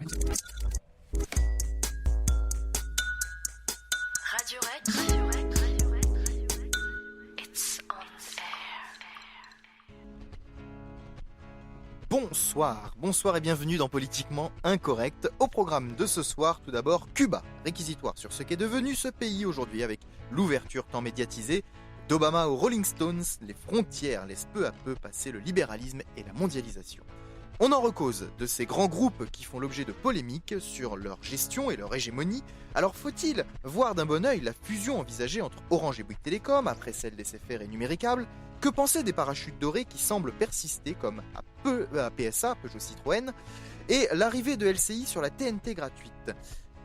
Radio Rec, Radio Rec, Radio Rec, Radio Rec. It's on air. Bonsoir et bienvenue dans Politiquement Incorrect. Au programme de ce soir, tout d'abord, Cuba, réquisitoire sur ce qu'est devenu ce pays aujourd'hui avec l'ouverture tant médiatisée d'Obama aux Rolling Stones, les frontières laissent peu à peu passer le libéralisme et la mondialisation. On en recause de ces grands groupes qui font l'objet de polémiques sur leur gestion et leur hégémonie. Alors faut-il voir d'un bon œil la fusion envisagée entre Orange et Bouygues Télécom après celle d'SFR et Numéricable? Que penser des parachutes dorés qui semblent persister comme à PSA, Peugeot Citroën, et l'arrivée de LCI sur la TNT gratuite?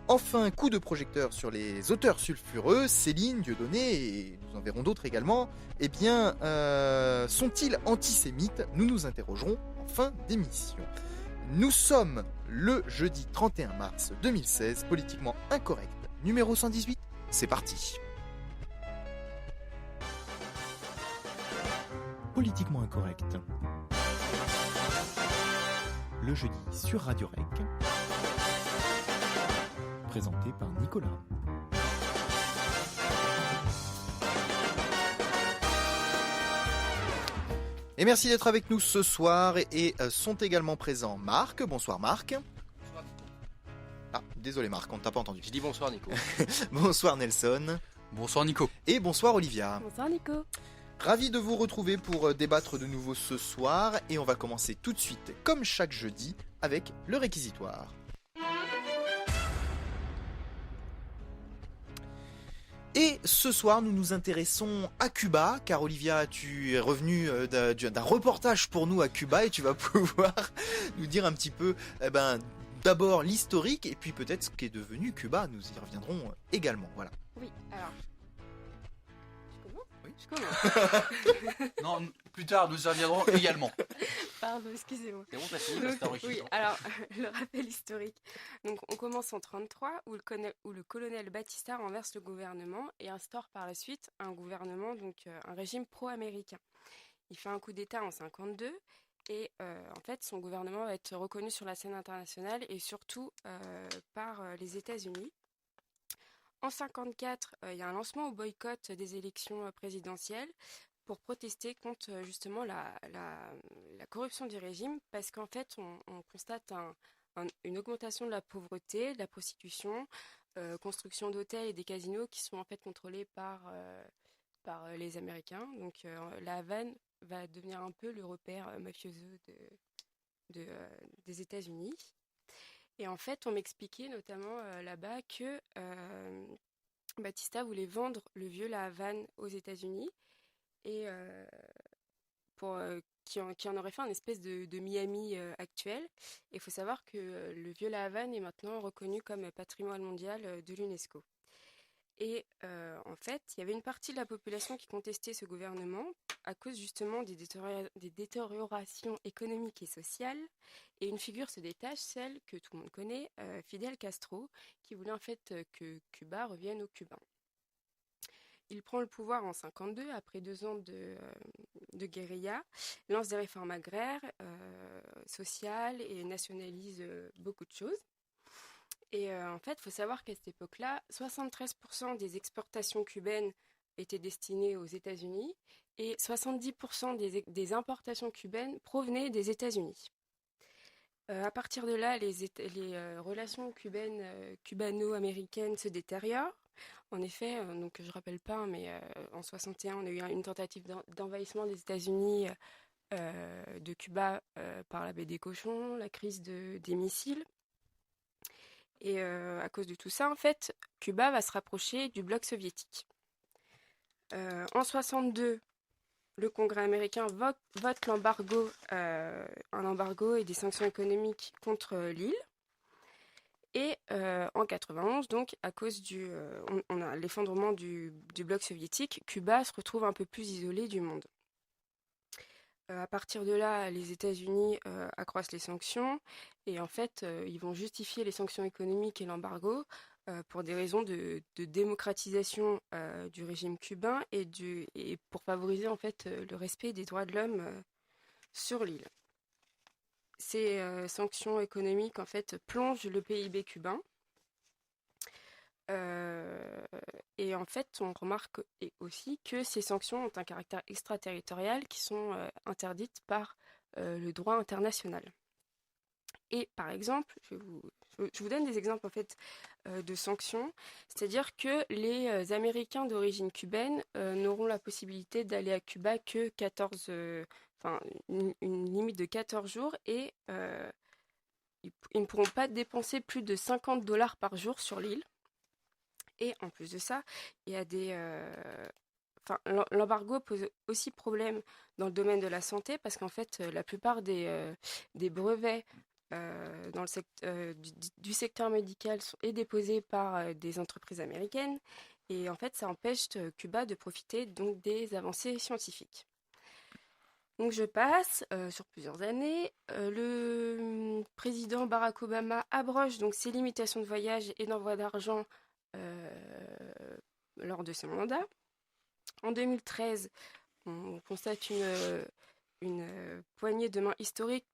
Enfin, coup de projecteur sur les auteurs sulfureux, Céline, Dieudonné, et nous en verrons d'autres également. Eh bien, sont-ils antisémites? Nous nous interrogerons en fin d'émission. Nous sommes le jeudi 31 mars 2016, Politiquement Incorrect, numéro 118, c'est parti. Politiquement Incorrect, le jeudi sur Radio Rec, présenté par Nicolas. Et merci d'être avec nous ce soir et sont également présents Marc. Bonsoir Marc. Bonsoir Nico. Ah, désolé Marc, on ne t'a pas entendu. J'ai dit bonsoir Nico. Bonsoir Nelson. Bonsoir Nico. Et bonsoir Olivia. Bonsoir Nico. Ravi de vous retrouver pour débattre de nouveau ce soir et on va commencer tout de suite, comme chaque jeudi, avec le réquisitoire. Et ce soir, nous nous intéressons à Cuba, car Olivia, tu es revenue d'un reportage pour nous à Cuba et tu vas pouvoir nous dire un petit peu, d'abord l'historique et puis peut-être ce qu'est devenu Cuba. Nous y reviendrons également. Voilà. Oui, alors. Je commence ? Oui. Je commence. Non, plus tard nous y reviendrons également. Pardon, excusez-moi. C'est bon, t'as fini, c'est Oui, enrichissant. alors, le rappel historique. Donc, on commence en 1933, où le colonel Batista renverse le gouvernement et instaure par la suite un gouvernement, donc un régime pro-américain. Il fait un coup d'État en 1952 et en fait, son gouvernement va être reconnu sur la scène internationale et surtout par les États-Unis. En 1954, il y a un lancement au boycott des élections présidentielles pour protester contre justement la corruption du régime, parce qu'en fait, on constate une augmentation de la pauvreté, de la prostitution, construction d'hôtels et des casinos qui sont en fait contrôlés par les Américains. Donc la Havane va devenir un peu le repère mafieux des États-Unis. Et en fait, on m'expliquait notamment là-bas que Batista voulait vendre le vieux La Havane aux États-Unis et qui en aurait fait un espèce de Miami actuel. Et il faut savoir que le vieux La Havane est maintenant reconnu comme patrimoine mondial de l'UNESCO. Et en fait, il y avait une partie de la population qui contestait ce gouvernement à cause justement des détériorations économiques et sociales. Et une figure se détache, celle que tout le monde connaît, Fidel Castro, qui voulait en fait que Cuba revienne aux Cubains. Il prend le pouvoir en 1952, après 2 ans de guérilla, lance des réformes agraires, sociales et nationalise beaucoup de choses. Et en fait, il faut savoir qu'à cette époque-là, 73% des exportations cubaines étaient destinées aux États-Unis et 70% des importations cubaines provenaient des États-Unis. À partir de là, les relations cubano-américaines se détériorent. En effet, donc je ne rappelle pas, mais en 1961, on a eu une tentative d'envahissement des États-Unis de Cuba par la baie des Cochons, la crise des missiles. Et à cause de tout ça, en fait, Cuba va se rapprocher du bloc soviétique. En 1962, le Congrès américain vote l'embargo, un embargo et des sanctions économiques contre l'île. Et en 1991, donc, à cause on a l'effondrement du bloc soviétique, Cuba se retrouve un peu plus isolé du monde. À partir de là, les États-Unis accroissent les sanctions et en fait, ils vont justifier les sanctions économiques et l'embargo pour des raisons de démocratisation du régime cubain et pour favoriser en fait le respect des droits de l'homme sur l'île. ces sanctions économiques en fait plongent le PIB cubain. Et en fait, on remarque aussi que ces sanctions ont un caractère extraterritorial qui sont interdites par le droit international. Et par exemple, je vous donne des exemples en fait de sanctions, c'est-à-dire que les Américains d'origine cubaine n'auront la possibilité d'aller à Cuba que 14, enfin une limite de 14 jours et ils ne pourront pas dépenser plus de $50 par jour sur l'île. Et en plus de ça, il y a l'embargo pose aussi problème dans le domaine de la santé parce qu'en fait, la plupart des brevets dans du secteur médical est déposé par des entreprises américaines et en fait ça empêche Cuba de profiter donc des avancées scientifiques. Donc je passe sur plusieurs années. Le président Barack Obama abroge donc ses limitations de voyage et d'envoi d'argent lors de son mandat. En 2013, on constate une poignée de main historique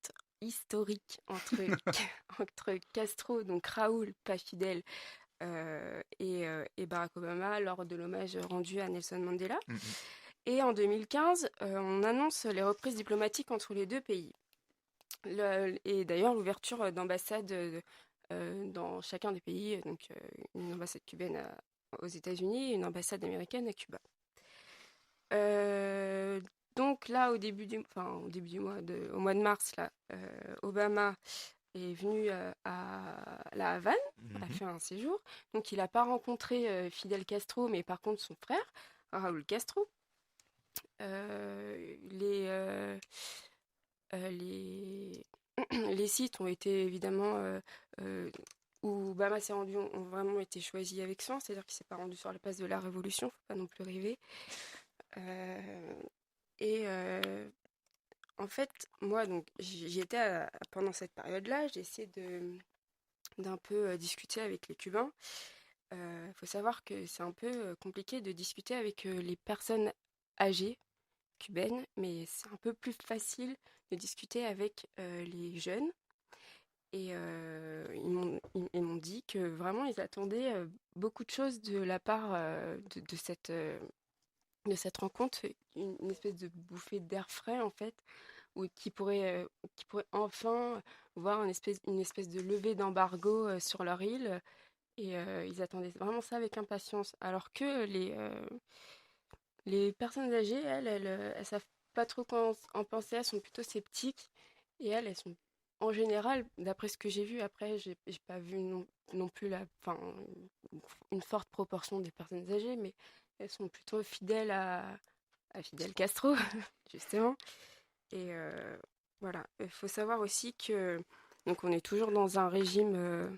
entre Castro, donc Raúl, pas fidèle, et Barack Obama lors de l'hommage rendu à Nelson Mandela. Et en 2015, on annonce les reprises diplomatiques entre les deux pays. Et d'ailleurs, l'ouverture d'ambassades dans chacun des pays, donc une ambassade cubaine aux États-Unis et une ambassade américaine à Cuba. Donc là, au mois de mars, là, Obama est venu à La Havane, a fait un séjour. Donc il n'a pas rencontré Fidel Castro, mais par contre son frère, Raúl Castro. Les sites ont été évidemment où Obama s'est rendu ont vraiment été choisis avec soin, c'est-à-dire qu'il ne s'est pas rendu sur la place de la Révolution, il ne faut pas non plus rêver. En fait, moi, donc, j'y étais pendant cette période-là, j'ai essayé d'un peu discuter avec les Cubains. Il faut savoir que c'est un peu compliqué de discuter avec les personnes âgées cubaines, mais c'est un peu plus facile de discuter avec les jeunes. Et ils m'ont dit que vraiment ils attendaient beaucoup de choses de la part de cette rencontre, une espèce de bouffée d'air frais en fait, qui pourrait enfin voir une espèce de levée d'embargo sur leur île. Et ils attendaient vraiment ça avec impatience. Alors que les personnes âgées, elles savent pas trop quoi en penser, elles sont plutôt sceptiques. Et elles sont en général, d'après ce que j'ai vu, après, j'ai pas vu non plus une forte proportion des personnes âgées, mais elles sont plutôt fidèles à Fidel Castro, justement. Et voilà, il faut savoir aussi que donc on est toujours dans un régime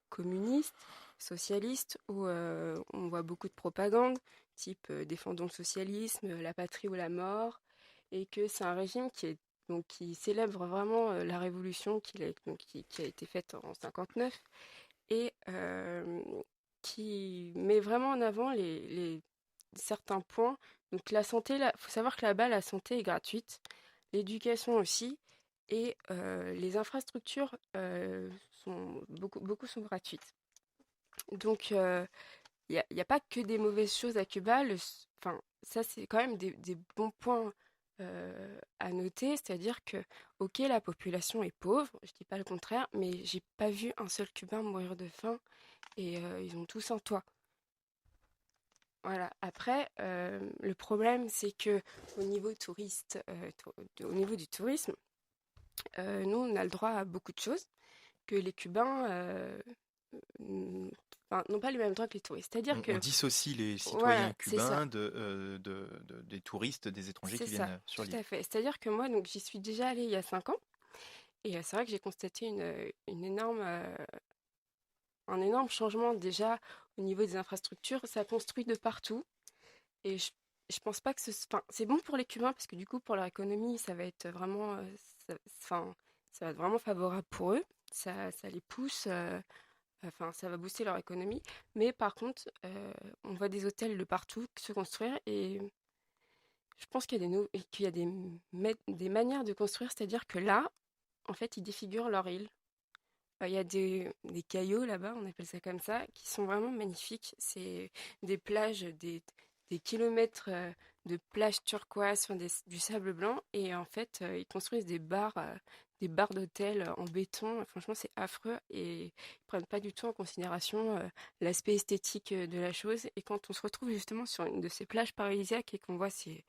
communiste, socialiste, où on voit beaucoup de propagande, type défendons le socialisme, la patrie ou la mort, et que c'est un régime qui célèbre vraiment la révolution qui a été faite en 59 et qui met vraiment en avant les certains points. Donc la santé, il faut savoir que là-bas, la santé est gratuite, l'éducation aussi, et les infrastructures beaucoup sont gratuites. Donc il n'y a pas que des mauvaises choses à Cuba. Ça, c'est quand même des bons points à noter, c'est-à-dire que, ok, la population est pauvre, je dis pas le contraire, mais j'ai pas vu un seul Cubain mourir de faim et ils ont tous un toit. Voilà. Après, le problème, c'est que au niveau au niveau du tourisme, nous, on a le droit à beaucoup de choses que les Cubains n'ont pas les mêmes droits que les touristes. C'est-à-dire On dissocie les citoyens cubains des touristes, des étrangers qui viennent sur l'île. Tout à fait. C'est-à-dire que moi, donc, j'y suis déjà allée il y a 5 ans. Et c'est vrai que j'ai constaté un énorme changement déjà au niveau des infrastructures. Ça construit de partout. Et je pense pas que c'est bon pour les Cubains parce que du coup, pour leur économie, ça va être vraiment, ça va être vraiment favorable pour eux. Ça les pousse. Ça va booster leur économie. Mais par contre, on voit des hôtels de partout se construire et je pense qu'il y a des manières de construire. C'est-à-dire que là, en fait, ils défigurent leur île. Il y a des caillots là-bas, on appelle ça comme ça, qui sont vraiment magnifiques. C'est des plages, des kilomètres de plages turquoises, enfin, du sable blanc. Et en fait, ils construisent des bars d'hôtel en béton. Franchement, c'est affreux et ils prennent pas du tout en considération l'aspect esthétique de la chose. Et quand on se retrouve justement sur une de ces plages paradisiaques et qu'on voit ces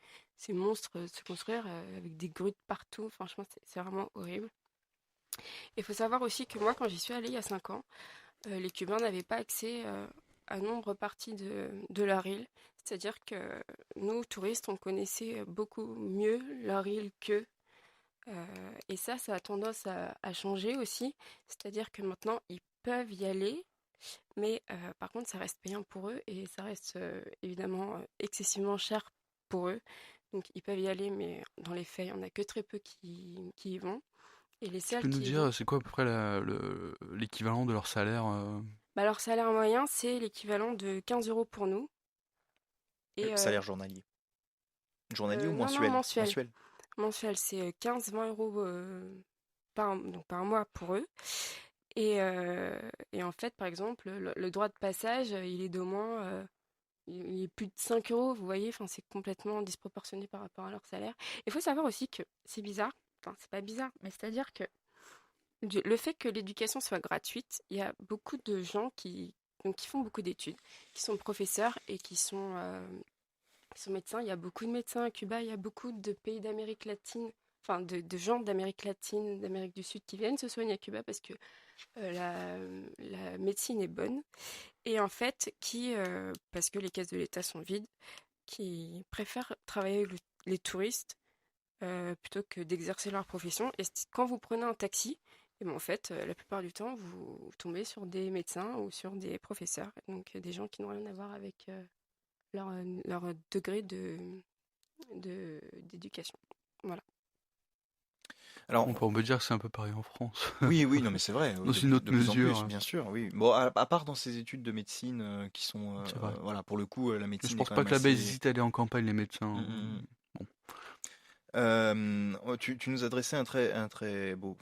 monstres se construire avec des grues partout, franchement, c'est vraiment horrible. Il faut savoir aussi que moi, quand j'y suis allée il y a 5 ans, les Cubains n'avaient pas accès à nombre parties de leur île. C'est-à-dire que nous, touristes, on connaissait beaucoup mieux leur île qu'eux. Et ça a tendance à changer aussi. C'est-à-dire que maintenant, ils peuvent y aller, mais par contre, ça reste payant pour eux et ça reste évidemment excessivement cher pour eux. Donc, ils peuvent y aller, mais dans les faits, il n'y en a que très peu qui y vont. Et les Tu seuls peux nous qui y vont, dire, c'est quoi à peu près l'équivalent de leur salaire bah, leur salaire moyen, c'est l'équivalent de 15 euros pour nous. Et Salaire journalier. Journalier ou non, non, mensuel? mensuel. Mensuel. Mensuel, c'est 15-20 euros donc par mois pour eux. Et en fait, par exemple, le droit de passage, il est d'au moins il est plus de 5 euros, vous voyez, enfin, c'est complètement disproportionné par rapport à leur salaire. Il faut savoir aussi que c'est bizarre, enfin, c'est pas bizarre, mais c'est-à-dire que le fait que l'éducation soit gratuite, il y a beaucoup de gens donc, qui font beaucoup d'études, qui sont professeurs et qui sont médecins. Il y a beaucoup de médecins à Cuba, il y a beaucoup de pays d'Amérique latine, enfin de gens d'Amérique latine, d'Amérique du Sud qui viennent se soigner à Cuba parce que la médecine est bonne. Et en fait, parce que les caisses de l'État sont vides, qui préfèrent travailler avec les touristes plutôt que d'exercer leur profession. Et quand vous prenez un taxi, et ben, en fait, la plupart du temps, vous tombez sur des médecins ou sur des professeurs, donc des gens qui n'ont rien à voir avec leur degré d'éducation. Voilà. Alors, on peut dire que c'est un peu pareil en France. oui, oui, non, mais c'est vrai. Dans une autre de plus en plus, mesure. bien sûr, oui. Bon, à part dans ces études de médecine qui sont, C'est vrai. voilà, pour le coup, la Je médecine est pense quand pas même que là-bas ils assez. hésitent à aller en campagne, les médecins. Mm, mm. Bon. Tu nous as dressé un très beau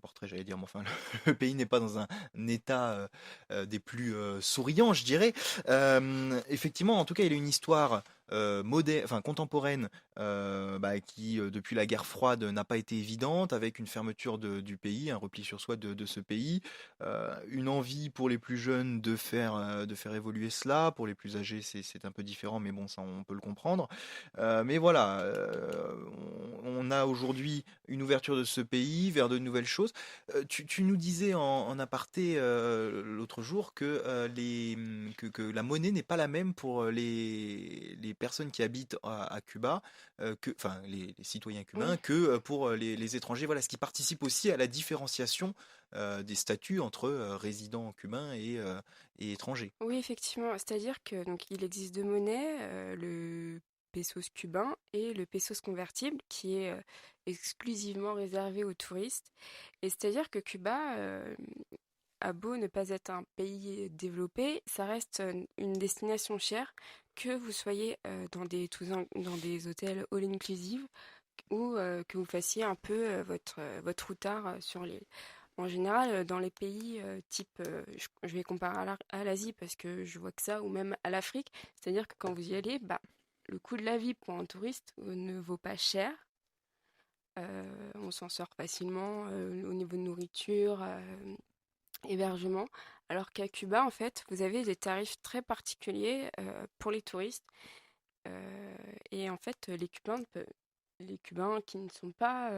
portrait, j'allais dire, mais enfin, le pays n'est pas dans un état des plus souriants, je dirais. Effectivement, en tout cas, il a une histoire moderne, enfin contemporaine, qui depuis la guerre froide n'a pas été évidente, avec une fermeture du pays, un repli sur soi de ce pays, une envie pour les plus jeunes de faire évoluer cela, pour les plus âgés c'est un peu différent, mais bon, ça on peut le comprendre. Mais voilà, on a aujourd'hui une ouverture de ce pays vers de nouvelles choses. Tu nous disais en aparté l'autre jour que la monnaie n'est pas la même pour les personnes qui habitent à Cuba, enfin les citoyens cubains, Oui. que pour les étrangers. Voilà, ce qui participe aussi à la différenciation des statuts entre résidents cubains et étrangers. Oui, effectivement. C'est-à-dire que donc il existe deux monnaies, le pesos cubain et le pesos convertible, qui est exclusivement réservé aux touristes. Et c'est-à-dire que Cuba a beau ne pas être un pays développé, ça reste une destination chère, que vous soyez dans des hôtels all-inclusive ou que vous fassiez un peu votre routard sur l'île. En général, dans les pays type, je vais comparer à l'Asie parce que je vois que ça, ou même à l'Afrique, c'est-à-dire que quand vous y allez, bah, le coût de la vie pour un touriste ne vaut pas cher. On s'en sort facilement au niveau de nourriture, hébergement. Alors qu'à Cuba, en fait, vous avez des tarifs très particuliers pour les touristes. Et en fait, les Cubains qui ne sont pas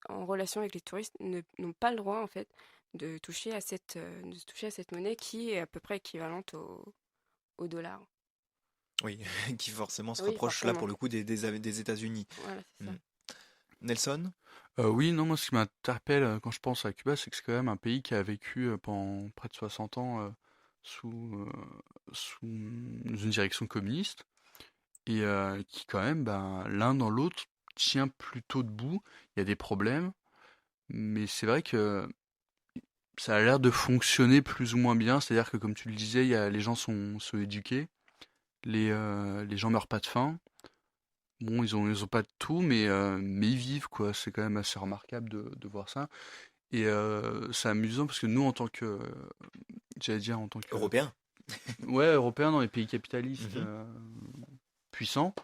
en relation avec les touristes n'ont pas le droit, en fait, de toucher de toucher à cette monnaie qui est à peu près équivalente au dollar. Oui, qui forcément se Oui, rapproche là forcément. pour le coup des États-Unis. Voilà, c'est ça. Mm. Nelson? Oui, non, moi ce qui m'interpelle quand je pense à Cuba, c'est que c'est quand même un pays qui a vécu pendant près de 60 ans sous une direction communiste et qui quand même, ben, l'un dans l'autre, tient plutôt debout. Il y a des problèmes, mais c'est vrai que ça a l'air de fonctionner plus ou moins bien. C'est-à-dire que comme tu le disais, les gens sont éduqués, les gens meurent pas de faim. bon, ils ont pas tout, mais ils vivent, quoi. C'est quand même assez remarquable de voir ça. Et c'est amusant parce que nous, j'allais dire, en tant que, Européen. ouais, Européens dans les pays capitalistes Mhm. puissants,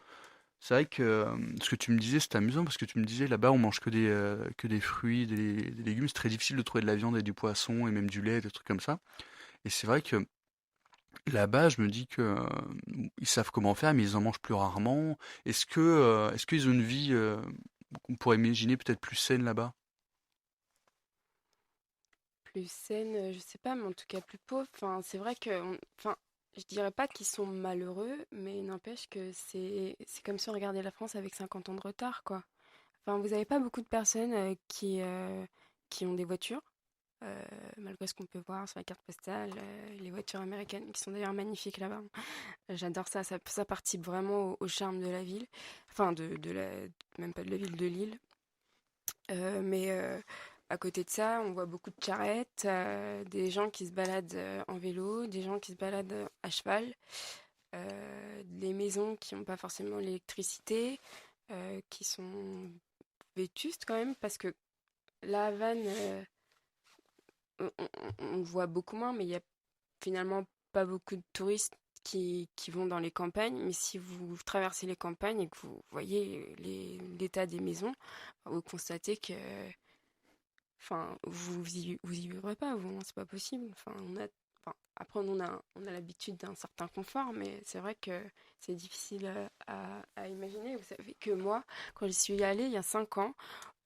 c'est vrai que ce que tu me disais, c'était amusant parce que tu me disais là-bas, on mange que des fruits, des légumes. C'est très difficile de trouver de la viande et du poisson et même du lait, des trucs comme ça. Et c'est vrai que là-bas, je me dis que ils savent comment faire, mais ils en mangent plus rarement. Est-ce qu'ils ont une vie qu'on pourrait imaginer peut-être plus saine là-bas? Plus saine, je sais pas, mais en tout cas plus pauvre. Enfin, c'est vrai que, enfin, je dirais pas qu'ils sont malheureux, mais n'empêche que c'est comme si on regardait la France avec 50 ans de retard, quoi. Enfin, vous avez pas beaucoup de personnes qui ont des voitures, euh, malgré ce qu'on peut voir sur la carte postale, les voitures américaines, qui sont d'ailleurs magnifiques là-bas. J'adore ça, ça participe vraiment au charme de la ville, enfin même pas de la ville, de l'île. Mais à côté de ça, on voit beaucoup de charrettes, des gens qui se baladent en vélo, des gens qui se baladent à cheval, des maisons qui n'ont pas forcément l'électricité, qui sont vétustes quand même, parce que la Havane, on le voit beaucoup moins, mais il y a finalement pas beaucoup de touristes qui vont dans les campagnes. Mais si vous traversez les campagnes et que vous voyez l'état des maisons, vous constatez que, enfin, vous y vivrez pas, vous, hein, c'est pas possible. Après, on a l'habitude d'un certain confort, mais c'est vrai que c'est difficile à imaginer. Vous savez que moi, quand j'y suis allée il y a 5 ans,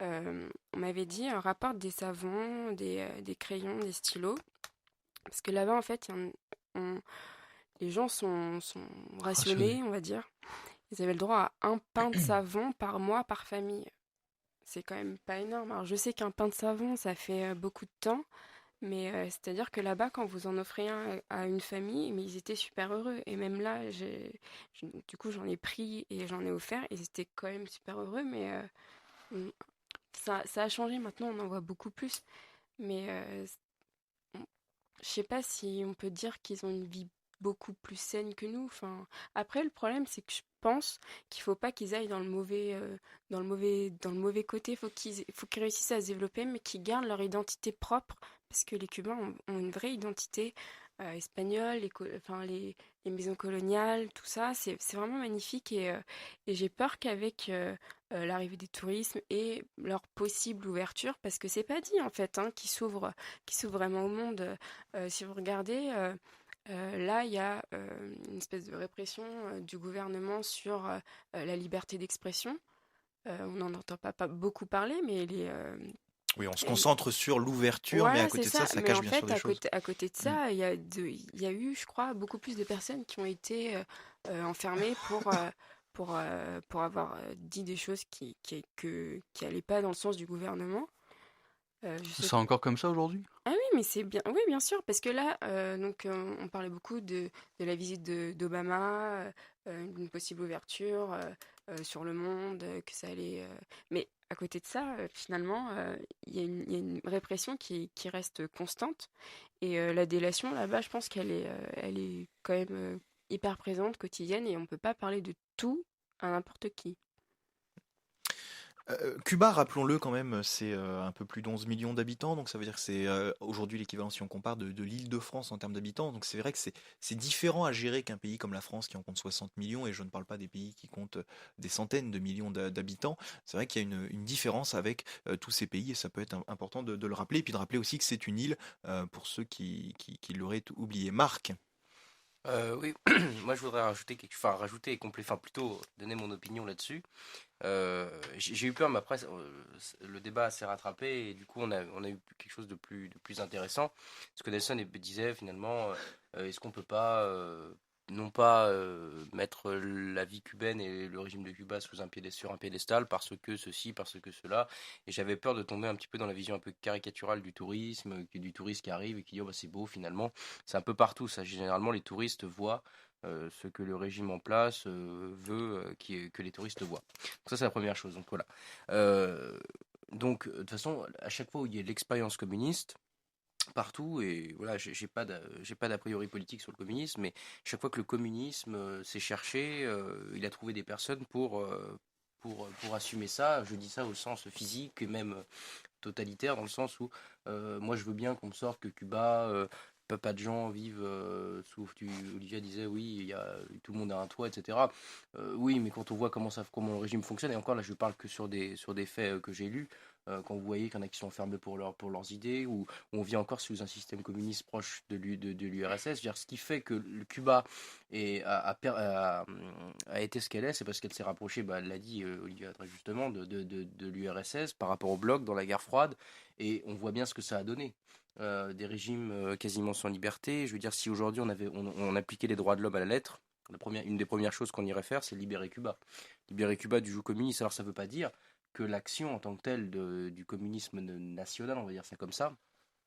on m'avait dit rapporte des savons, des crayons, des stylos. Parce que là-bas, en fait, on- les gens sont Rationné. rationnés, on va dire. Ils avaient le droit à un pain de savon par mois par famille. C'est quand même pas énorme. Alors, je sais qu'un pain de savon, ça fait beaucoup de temps, mais c'est-à-dire que là-bas, quand vous en offrez un à une famille, mais ils étaient super heureux. Et même là, du coup, j'en ai pris et j'en ai offert. Ils étaient quand même super heureux, mais ça a changé. Maintenant, on en voit beaucoup plus. Mais je sais pas si on peut dire qu'ils ont une vie beaucoup plus saine que nous. Enfin, après, le problème, c'est que je pense qu'il faut pas qu'ils aillent dans le mauvais côté. Faut qu'ils réussissent à se développer, mais qu'ils gardent leur identité propre, parce que les Cubains ont une vraie identité espagnole, enfin, les maisons coloniales, tout ça, c'est vraiment magnifique et j'ai peur qu'avec l'arrivée des tourismes et leur possible ouverture, parce que c'est pas dit en fait, hein, qu'ils s'ouvrent vraiment au monde. Si vous regardez, là, il y a une espèce de répression du gouvernement sur la liberté d'expression. On n'en entend pas beaucoup parler, mais Oui, on se elle- concentre sur l'ouverture, mais à voilà, c'est côté de ça, ça. ça Mais cache en bien sûr fait, des choses. à côté de Mm. ça, il y a eu, je crois, beaucoup plus de personnes qui ont été enfermées pour avoir dit des choses qui allaient pas dans le sens du gouvernement. Je sais. C'est encore comme ça aujourd'hui? Ah oui, mais c'est bien. Oui, bien sûr, parce que là, on parlait beaucoup de la visite d'Obama, d'une possible ouverture sur le monde, que ça allait. Mais à côté de ça, finalement, il y a une répression qui reste constante. Et la délation, là-bas, je pense elle est quand même hyper présente, quotidienne, et on peut pas parler de tout à n'importe qui. Cuba, rappelons-le quand même, c'est un peu plus d'11 millions d'habitants, donc ça veut dire que c'est aujourd'hui l'équivalent, si on compare, de l'Île-de-France en termes d'habitants. Donc c'est vrai que c'est différent à gérer qu'un pays comme la France qui en compte 60 millions, et je ne parle pas des pays qui comptent des centaines de millions d'habitants. C'est vrai qu'il y a une différence avec tous ces pays, et ça peut être important de le rappeler, et puis de rappeler aussi que c'est une île pour ceux qui l'auraient oublié. Marc. Oui, moi je voudrais rajouter enfin rajouter et compléter, enfin plutôt donner mon opinion là-dessus. J'ai eu peur, mais après le débat s'est rattrapé et du coup on a eu quelque chose de plus intéressant. Ce que Nelson disait finalement, est-ce qu'on peut pas non pas mettre la vie cubaine et le régime de Cuba sur un piédestal parce que ceci, parce que cela. Et j'avais peur de tomber un petit peu dans la vision un peu caricaturale du tourisme, du touriste qui arrive et qui dit oh, bah, c'est beau finalement. C'est un peu partout ça. Généralement les touristes voient ce que le régime en place veut que les touristes voient. Donc ça c'est la première chose. Donc voilà. Donc de toute façon, à chaque fois où il y a l'expérience communiste, partout. Et voilà, j'ai pas d'a priori politique sur le communisme, mais chaque fois que le communisme s'est cherché, il a trouvé des personnes pour assumer ça. Je dis ça au sens physique et même totalitaire, dans le sens où moi je veux bien qu'on me sorte que Cuba, pas de gens vivent Olivia disait oui, tout le monde a un toit, etc. Oui, mais quand on voit comment le régime fonctionne, et encore là je parle que sur des faits que j'ai lus, quand vous voyez qu'il y en a qui sont enfermés pour leurs idées, ou on vit encore sous un système communiste proche de l'URSS. Ce qui fait que le Cuba a été ce qu'elle est, c'est parce qu'elle s'est rapprochée, elle l'a dit Olivia très justement, de l'URSS par rapport au bloc dans la guerre froide, et on voit bien ce que ça a donné. Des régimes quasiment sans liberté. Je veux dire, si aujourd'hui on appliquait les droits de l'homme à la lettre, une des premières choses qu'on irait faire, c'est libérer Cuba. Libérer Cuba du joug communiste. Alors ça ne veut pas dire que l'action en tant que telle du communisme national, on va dire ça comme ça,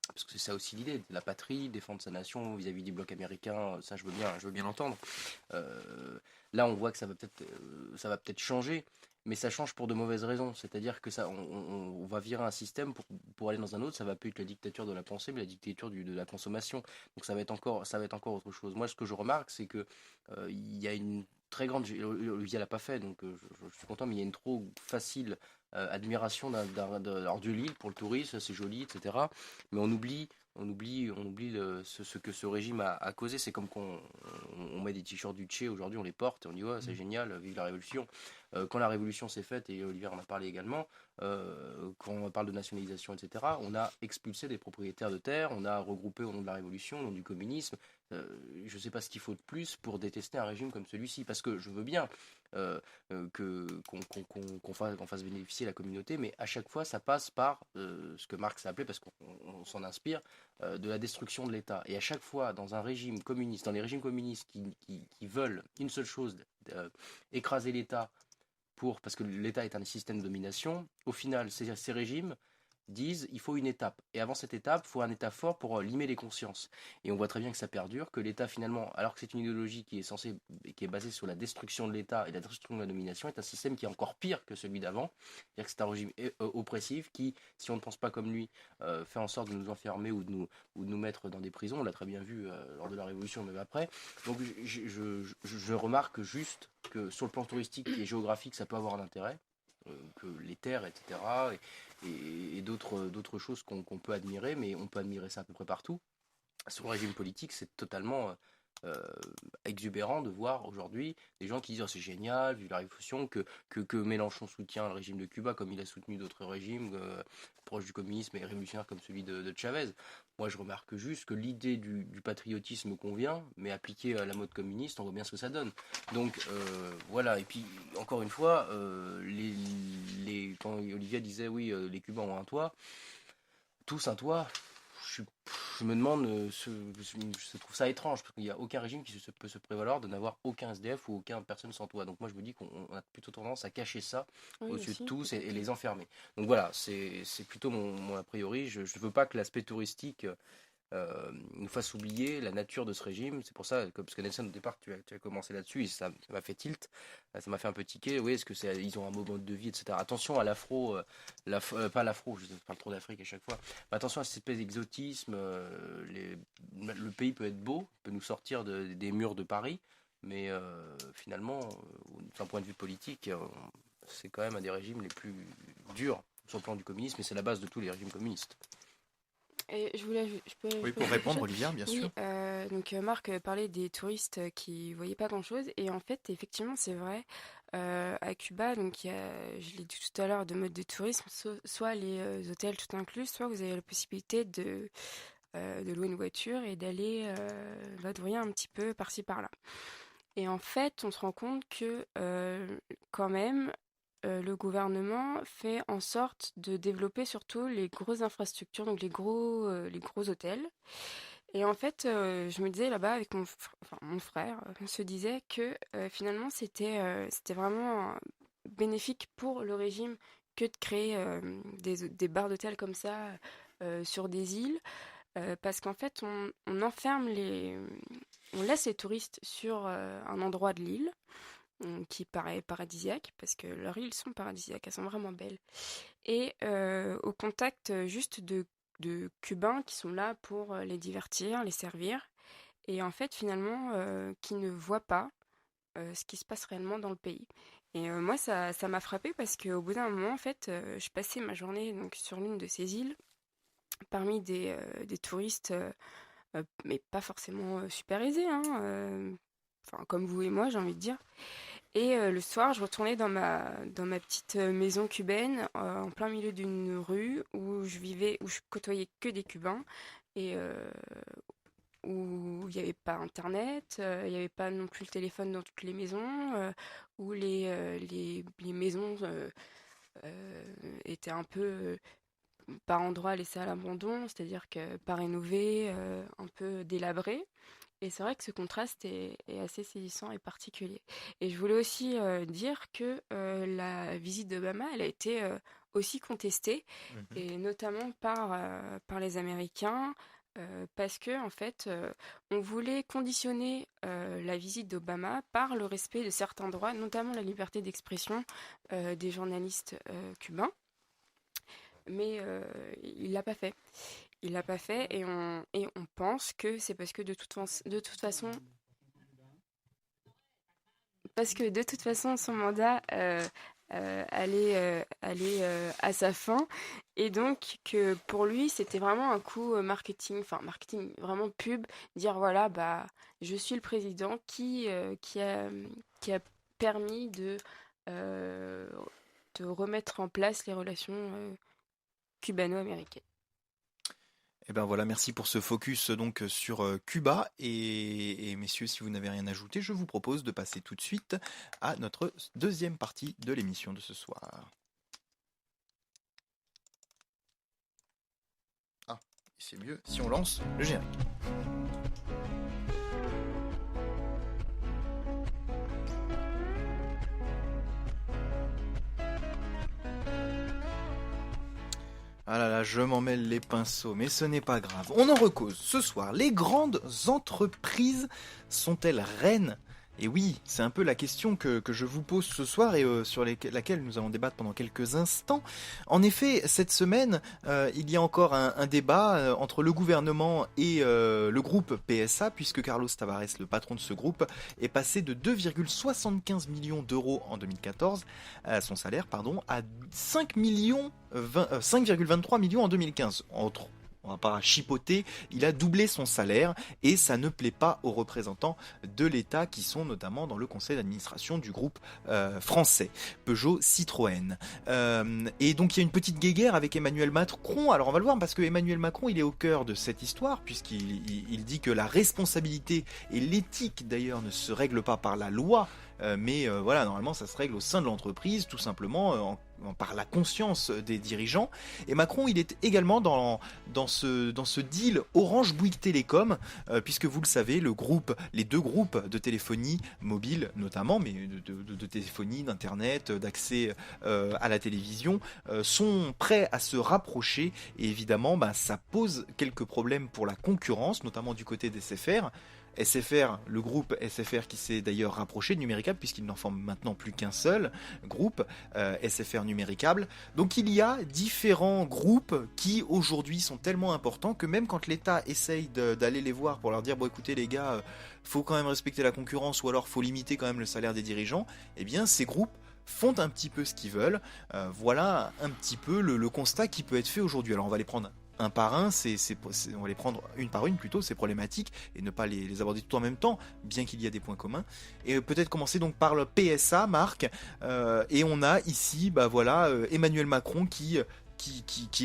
parce que c'est ça aussi l'idée, la patrie, défendre sa nation vis-à-vis du bloc américain, ça je veux bien l'entendre. Là on voit que ça va peut-être changer, mais ça change pour de mauvaises raisons. C'est-à-dire que on va virer un système pour aller dans un autre. Ça va plus être la dictature de la pensée, mais la dictature de la consommation. Donc ça va être encore autre chose. Moi, ce que je remarque, c'est que il y a une très grande. Olivia l'a pas fait, donc je suis content. Mais il y a une trop facile admiration de l'île pour le tourisme. C'est joli, etc. Mais on oublie ce que ce régime a causé. C'est comme qu'on met des t-shirts du Tché, aujourd'hui on les porte et on dit ouais, c'est génial, vive la révolution. Quand la révolution s'est faite, et Olivier en a parlé également, quand on parle de nationalisation, etc., on a expulsé des propriétaires de terre, on a regroupé au nom de la révolution, au nom du communisme. Je ne sais pas ce qu'il faut de plus pour détester un régime comme celui-ci, parce que je veux bien qu'on fasse bénéficier la communauté, mais à chaque fois ça passe par ce que Marx a appelé, parce qu'on s'en inspire, de la destruction de l'État. Et à chaque fois, dans un régime communiste, dans les régimes communistes qui veulent une seule chose, écraser l'État, parce que l'État est un système de domination, au final, ces régimes disent il faut une étape. Et avant cette étape, il faut un État fort pour limer les consciences. Et on voit très bien que ça perdure, que l'État finalement, alors que c'est une idéologie qui est basée sur la destruction de l'État et la destruction de la domination, est un système qui est encore pire que celui d'avant. C'est-à-dire que c'est un régime oppressif qui, si on ne pense pas comme lui, fait en sorte de nous enfermer ou de nous mettre dans des prisons. On l'a très bien vu lors de la Révolution, même après. Donc je remarque juste que sur le plan touristique et géographique, ça peut avoir un intérêt, que les terres, etc., et d'autres choses qu'on peut admirer, mais on peut admirer ça à peu près partout. Sur le régime politique, c'est totalement exubérant de voir aujourd'hui des gens qui disent oh, c'est génial, vu la révolution, que Mélenchon soutient le régime de Cuba comme il a soutenu d'autres régimes proches du communisme et révolutionnaires comme celui de Chavez. Moi, je remarque juste que l'idée du patriotisme convient, mais appliquée à la mode communiste, on voit bien ce que ça donne. Donc, voilà. Et puis, encore une fois, quand Olivia disait, oui, les Cubains ont un toit, tous un toit, je me demande, je trouve ça étrange, parce qu'il n'y a aucun régime qui peut se prévaloir de n'avoir aucun SDF ou aucune personne sans toit. Donc moi, je me dis qu'on a plutôt tendance à cacher ça au-dessus de tous et les enfermer. Donc voilà, c'est plutôt mon a priori. Je ne veux pas que l'aspect touristique nous fasse oublier la nature de ce régime. C'est pour ça, parce que Nelson, au départ, tu as commencé là-dessus, et ça m'a fait tilt, ça m'a fait un peu tiquer. Oui, est-ce que ils ont un mode de vie, etc. Attention à l'afro, pas l'afro, je parle trop d'Afrique à chaque fois, mais attention à cette espèce d'exotisme. Le pays peut être beau, peut nous sortir des murs de Paris, mais finalement, d'un point de vue politique, c'est quand même un des régimes les plus durs sur le plan du communisme, et c'est la base de tous les régimes communistes. Et Oui, pour répondre, Olivia, bien sûr. Donc Marc parlait des touristes qui voyaient pas grand-chose, et en fait, effectivement, c'est vrai. À Cuba, donc je l'ai dit tout à l'heure, de mode de tourisme, soit les hôtels tout inclus, soit vous avez la possibilité de louer une voiture et d'aller vadrouiller un petit peu par-ci par-là. Et en fait, on se rend compte que quand même, le gouvernement fait en sorte de développer surtout les grosses infrastructures, donc les gros hôtels. Et en fait, je me disais là-bas avec mon frère, on se disait que finalement c'était vraiment bénéfique pour le régime que de créer des barres d'hôtels comme ça sur des îles, parce qu'en fait on enferme on laisse les touristes sur un endroit de l'île qui paraît paradisiaque, parce que leurs îles sont paradisiaques, elles sont vraiment belles. Et au contact juste de de Cubains qui sont là pour les divertir, les servir, et en fait finalement qui ne voient pas ce qui se passe réellement dans le pays. Et moi ça m'a frappée parce qu'au bout d'un moment en fait je passais ma journée donc sur l'une de ces îles parmi des touristes mais pas forcément super aisés, hein, enfin comme vous et moi j'ai envie de dire. Et le soir, je retournais dans ma petite maison cubaine, en plein milieu d'une rue où je côtoyais que des Cubains et où il n'y avait pas Internet, il n'y avait pas non plus le téléphone dans toutes les maisons, où les maisons étaient un peu par endroits laissées à l'abandon, c'est-à-dire que pas rénovées, un peu délabrées. Et c'est vrai que ce contraste est assez saisissant et particulier. Et je voulais aussi dire que la visite d'Obama, elle a été aussi contestée, Mhm. et notamment par les Américains, parce que en fait, on voulait conditionner la visite d'Obama par le respect de certains droits, notamment la liberté d'expression des journalistes cubains. Mais il l'a pas fait. Il l'a pas fait et on pense que c'est parce que de toute façon son mandat allait à sa fin, et donc que pour lui c'était vraiment un coup marketing, enfin marketing vraiment pub, dire voilà bah je suis le président qui a permis euh, de remettre en place les relations cubano-américaines. Eh ben voilà, merci pour ce focus donc sur Cuba. Et messieurs, si vous n'avez rien ajouté, je vous propose de passer tout de suite à notre deuxième partie de l'émission de ce soir. Ah, c'est mieux si on lance le générique. Ah là là, je m'en mêle les pinceaux, mais ce n'est pas grave. On en recause ce soir. Les grandes entreprises sont-elles reines? Et oui, c'est un peu la question que je vous pose ce soir et sur laquelle nous allons débattre pendant quelques instants. En effet, cette semaine, il y a encore un débat entre le gouvernement et le groupe PSA, puisque Carlos Tavares, le patron de ce groupe, est passé de 2,75 millions d'euros en 2014, son salaire, pardon, à 5,23 millions en 2015. On va pas chipoter, il a doublé son salaire et ça ne plaît pas aux représentants de l'État qui sont notamment dans le conseil d'administration du groupe français Peugeot Citroën. Et donc il y a une petite guéguerre avec Emmanuel Macron. Alors on va le voir parce que Emmanuel Macron il est au cœur de cette histoire puisqu'il dit que la responsabilité et l'éthique d'ailleurs ne se règlent pas par la loi. Mais voilà, normalement ça se règle au sein de l'entreprise, tout simplement par la conscience des dirigeants. Et Macron, il est également dans ce deal Orange Bouygues Télécom, puisque vous le savez, les deux groupes de téléphonie mobile notamment, mais de téléphonie, d'internet, d'accès à la télévision, sont prêts à se rapprocher. Et évidemment, ça pose quelques problèmes pour la concurrence, notamment du côté des SFR. SFR, le groupe SFR qui s'est d'ailleurs rapproché de Numéricable puisqu'il n'en forme maintenant plus qu'un seul groupe, SFR Numéricable. Donc il y a différents groupes qui aujourd'hui sont tellement importants que même quand l'État essaye d'aller les voir pour leur dire bon écoutez les gars, faut quand même respecter la concurrence ou alors faut limiter quand même le salaire des dirigeants, eh bien ces groupes font un petit peu ce qu'ils veulent. Voilà un petit peu le constat qui peut être fait aujourd'hui. Alors on va les prendre un par un, on va les prendre une par une plutôt, c'est problématique, et ne pas les aborder tout en même temps, bien qu'il y a des points communs. Et peut-être commencer donc par le PSA, Marc, et on a ici, Emmanuel Macron qui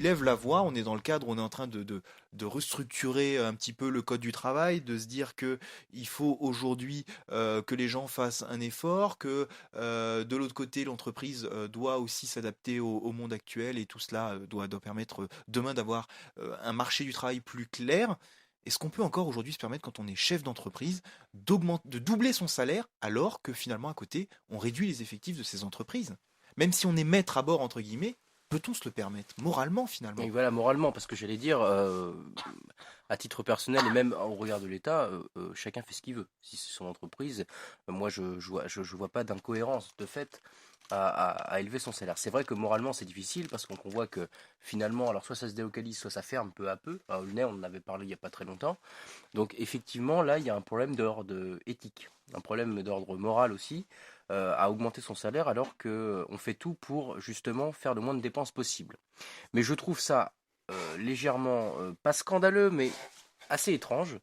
lève la voix. On est dans le cadre, on est en train de restructurer un petit peu le code du travail, de se dire que il faut aujourd'hui que les gens fassent un effort, que de l'autre côté l'entreprise doit aussi s'adapter au monde actuel et tout cela doit permettre demain d'avoir un marché du travail plus clair. Est-ce qu'on peut encore aujourd'hui se permettre, quand on est chef d'entreprise, de doubler son salaire alors que finalement à côté on réduit les effectifs de ces entreprises? Même si on est maître à bord entre guillemets, peut-on se le permettre moralement finalement? Et voilà, moralement, parce que j'allais dire, à titre personnel et même au regard de l'État, chacun fait ce qu'il veut. Si c'est son entreprise, moi je vois pas d'incohérence de fait à élever son salaire. C'est vrai que moralement c'est difficile parce qu'on voit que finalement, alors soit ça se délocalise, soit ça ferme peu à peu. À Aulnay, on en avait parlé il n'y a pas très longtemps. Donc effectivement, là, il y a un problème d'ordre éthique, un problème d'ordre moral aussi, à augmenter son salaire alors qu'on fait tout pour justement faire le moins de dépenses possible. Mais je trouve ça légèrement, pas scandaleux, mais assez étrange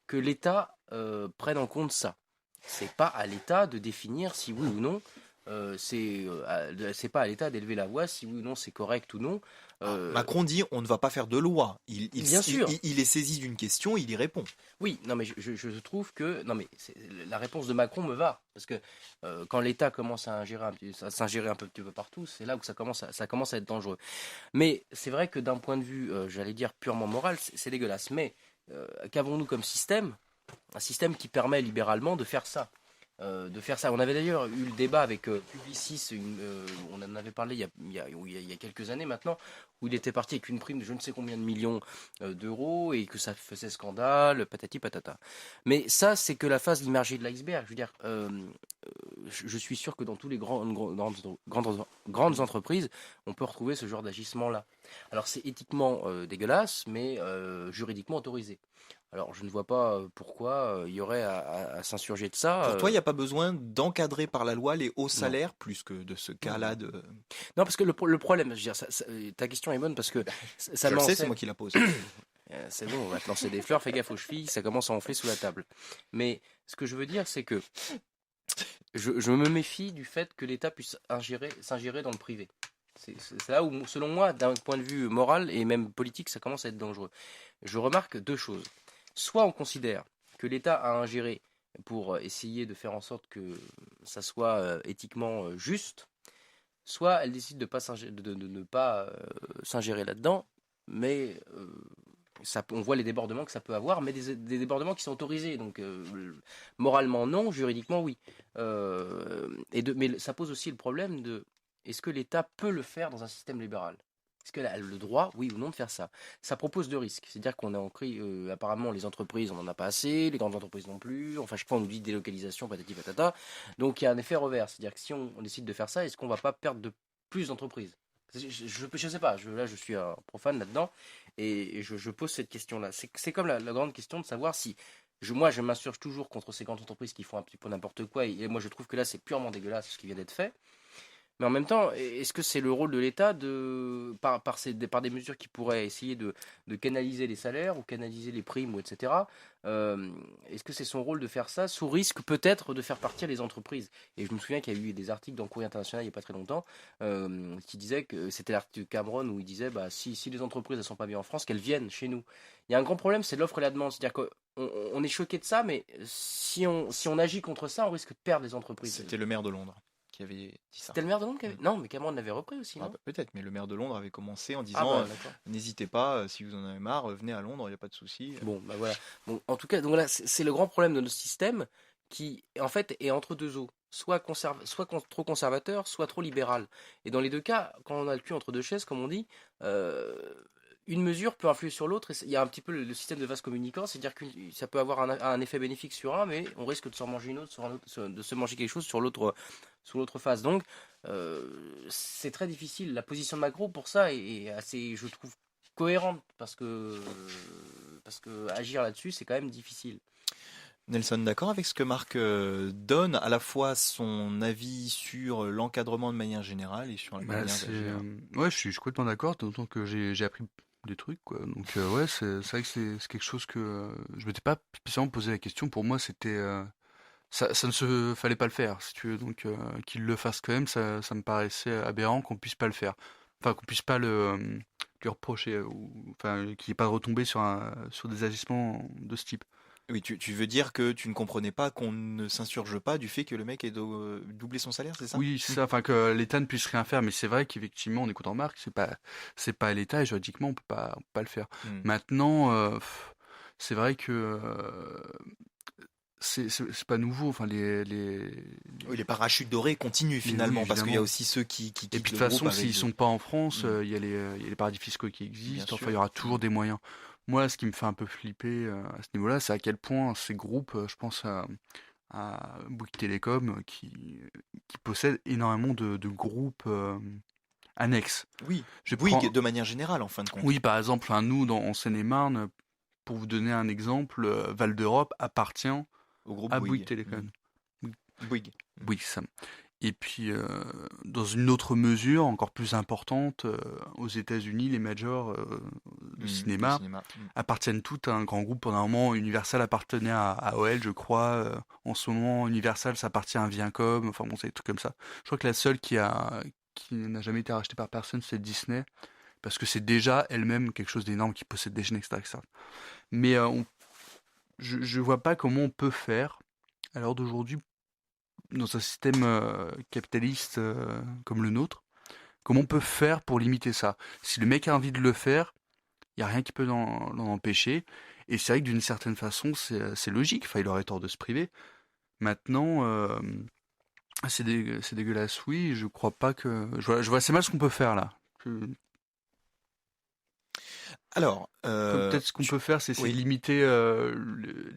que l'État prenne en compte ça. C'est pas à l'État de définir si oui ou non c'est pas à l'État d'élever la voix si oui ou non c'est correct ou non. Macron dit on ne va pas faire de loi. Bien sûr. Il est saisi d'une question, il y répond. Oui, non mais je trouve que non mais la réponse de Macron me va parce que quand l'État commence à s'ingérer un petit peu partout, c'est là où ça commence à être dangereux. Mais c'est vrai que d'un point de vue, j'allais dire purement moral, c'est dégueulasse. Mais qu'avons-nous comme système? Un système qui permet libéralement de faire ça. On avait d'ailleurs eu le débat avec Publicis, on en avait parlé il y a quelques années maintenant, où il était parti avec une prime de je ne sais combien de millions d'euros et que ça faisait scandale, patati patata. Mais ça, c'est que la phase immergée de l'iceberg. Je veux dire, je suis sûr que dans tous les grandes entreprises, on peut retrouver ce genre d'agissement-là. Alors c'est éthiquement dégueulasse, mais juridiquement autorisé. Alors, je ne vois pas pourquoi il y aurait à s'insurger de ça. Pour toi, il n'y a pas besoin d'encadrer par la loi les hauts Non. salaires plus que de ce cas-là de. Non, parce que le problème, je veux dire, ta question est bonne parce que ça Je le sais, m'enseigne. c'est moi qui la pose. C'est bon, on va te lancer des fleurs, fais gaffe aux chevilles, ça commence à enfler sous la table. Mais ce que je veux dire, c'est que je me méfie du fait que l'État puisse s'ingérer dans le privé. C'est là où, selon moi, d'un point de vue moral et même politique, ça commence à être dangereux. Je remarque deux choses. Soit on considère que l'État a ingéré pour essayer de faire en sorte que ça soit éthiquement juste, soit elle décide de ne pas s'ingérer là-dedans, mais on voit les débordements que ça peut avoir, mais des débordements qui sont autorisés, donc moralement non, juridiquement oui. Mais ça pose aussi le problème de est-ce que l'État peut le faire dans un système libéral? Est-ce qu'elle a le droit, oui ou non, de faire ça? Ça propose deux risques. C'est-à-dire qu'on a ancré, apparemment, les entreprises, on n'en a pas assez, les grandes entreprises non plus. Enfin, chaque fois, on nous dit délocalisation, patati patata. Donc, il y a un effet revers. C'est-à-dire que si on décide de faire ça, est-ce qu'on va pas perdre de plus d'entreprises? Je sais pas. Là, je suis un profane là-dedans. Et je pose cette question-là. C'est comme la grande question de savoir si. Moi, je m'insurge toujours contre ces grandes entreprises qui font un petit peu n'importe quoi. Et moi, je trouve que là, c'est purement dégueulasse ce qui vient d'être fait. Mais en même temps, est-ce que c'est le rôle de l'État par des mesures qui pourraient essayer de canaliser les salaires ou canaliser les primes, ou etc. Est-ce que c'est son rôle de faire ça sous risque peut-être de faire partir les entreprises? Et je me souviens qu'il y a eu des articles dans le Courrier International il n'y a pas très longtemps qui disaient que c'était l'article de Cameron où il disait si les entreprises ne sont pas bien en France, qu'elles viennent chez nous. Il y a un grand problème, c'est l'offre et la demande. C'est-à-dire qu'on est choqué de ça, mais si on agit contre ça, on risque de perdre les entreprises. C'était le maire de Londres qui avait dit ça. C'était le maire de Londres qui avait... Non, mais Cameron l'avait repris aussi, non? Peut-être, mais le maire de Londres avait commencé en disant d'accord. n'hésitez pas, si vous en avez marre, venez à Londres, il n'y a pas de souci. Bon, bah voilà. Bon, en tout cas, donc là, c'est le grand problème de notre système qui, en fait, est entre deux eaux. Soit trop conservateur, soit trop libéral. Et dans les deux cas, quand on a le cul entre deux chaises, comme on dit, une mesure peut influer sur l'autre. Il y a un petit peu le système de vase communicant, c'est-à-dire que ça peut avoir un effet bénéfique sur un, mais on risque de s'en manger une autre, de se manger quelque chose sur l'autre face. Donc, c'est très difficile. La position de Macron pour ça est assez, je trouve, cohérente parce que agir là-dessus, c'est quand même difficile. Nelson, d'accord avec ce que Marc donne, à la fois son avis sur l'encadrement de manière générale et sur la manière d'agir. Ouais, je suis complètement d'accord, d'autant que j'ai appris des trucs, quoi. Donc, ouais, c'est vrai que c'est quelque chose que je m'étais pas spécialement posé la question. Pour moi, c'était. Ça ne se fallait pas le faire, si tu veux. Donc, qu'il le fasse quand même, ça me paraissait aberrant qu'on puisse pas le faire. Enfin, qu'on puisse pas lui reprocher, enfin, qu'il n'y ait pas retombé sur des agissements de ce type. Oui, tu veux dire que tu ne comprenais pas qu'on ne s'insurge pas du fait que le mec ait doublé son salaire, c'est ça? Oui, c'est ça, enfin que l'État ne puisse rien faire, mais c'est vrai qu'effectivement, on écoute en Marc, c'est pas l'État et juridiquement, on peut pas le faire. Maintenant, c'est vrai que c'est pas nouveau, enfin Oui, les parachutes dorés continuent finalement, oui, parce qu'il y a évidemment. aussi ceux qui quittent Et puis de le toute façon, groupe s'ils avec sont pas en France, il y a les paradis fiscaux qui Bien existent, enfin sûr. il y aura toujours des moyens. Moi, ce qui me fait un peu flipper à ce niveau-là, c'est à quel point ces groupes, je pense à à Bouygues Télécom qui possède énormément de groupes annexes. Oui, Je Bouygues prends- de manière générale en fin de compte. Oui, par exemple, nous, en Seine-et-Marne, pour vous donner un exemple, Val d'Europe appartient Au groupe à Bouygues Bouygues. Télécom. Bouygues. Oui, ça. Et puis, dans une autre mesure, encore plus importante, aux États-Unis, les majors de cinéma appartiennent toutes à un grand groupe. Pendant un moment, Universal appartenait à AOL, je crois. En ce moment, Universal, ça appartient à Viacom. Enfin bon, c'est des trucs comme ça. Je crois que la seule qui n'a jamais été rachetée par personne, c'est Disney. Parce que c'est déjà elle-même quelque chose d'énorme qui possède des chaînes, etc., etc. Mais je vois pas comment on peut faire, à l'heure d'aujourd'hui, dans un système capitaliste comme le nôtre, comment on peut faire pour limiter ça? Si le mec a envie de le faire, il n'y a rien qui peut l'en empêcher. Et c'est vrai que d'une certaine façon, c'est logique. Enfin, il aurait tort de se priver. Maintenant, c'est dégueulasse, oui. Je crois pas que. Je vois assez mal ce qu'on peut faire là. Alors, Peut-être ce qu'on peut faire, c'est oui. limiter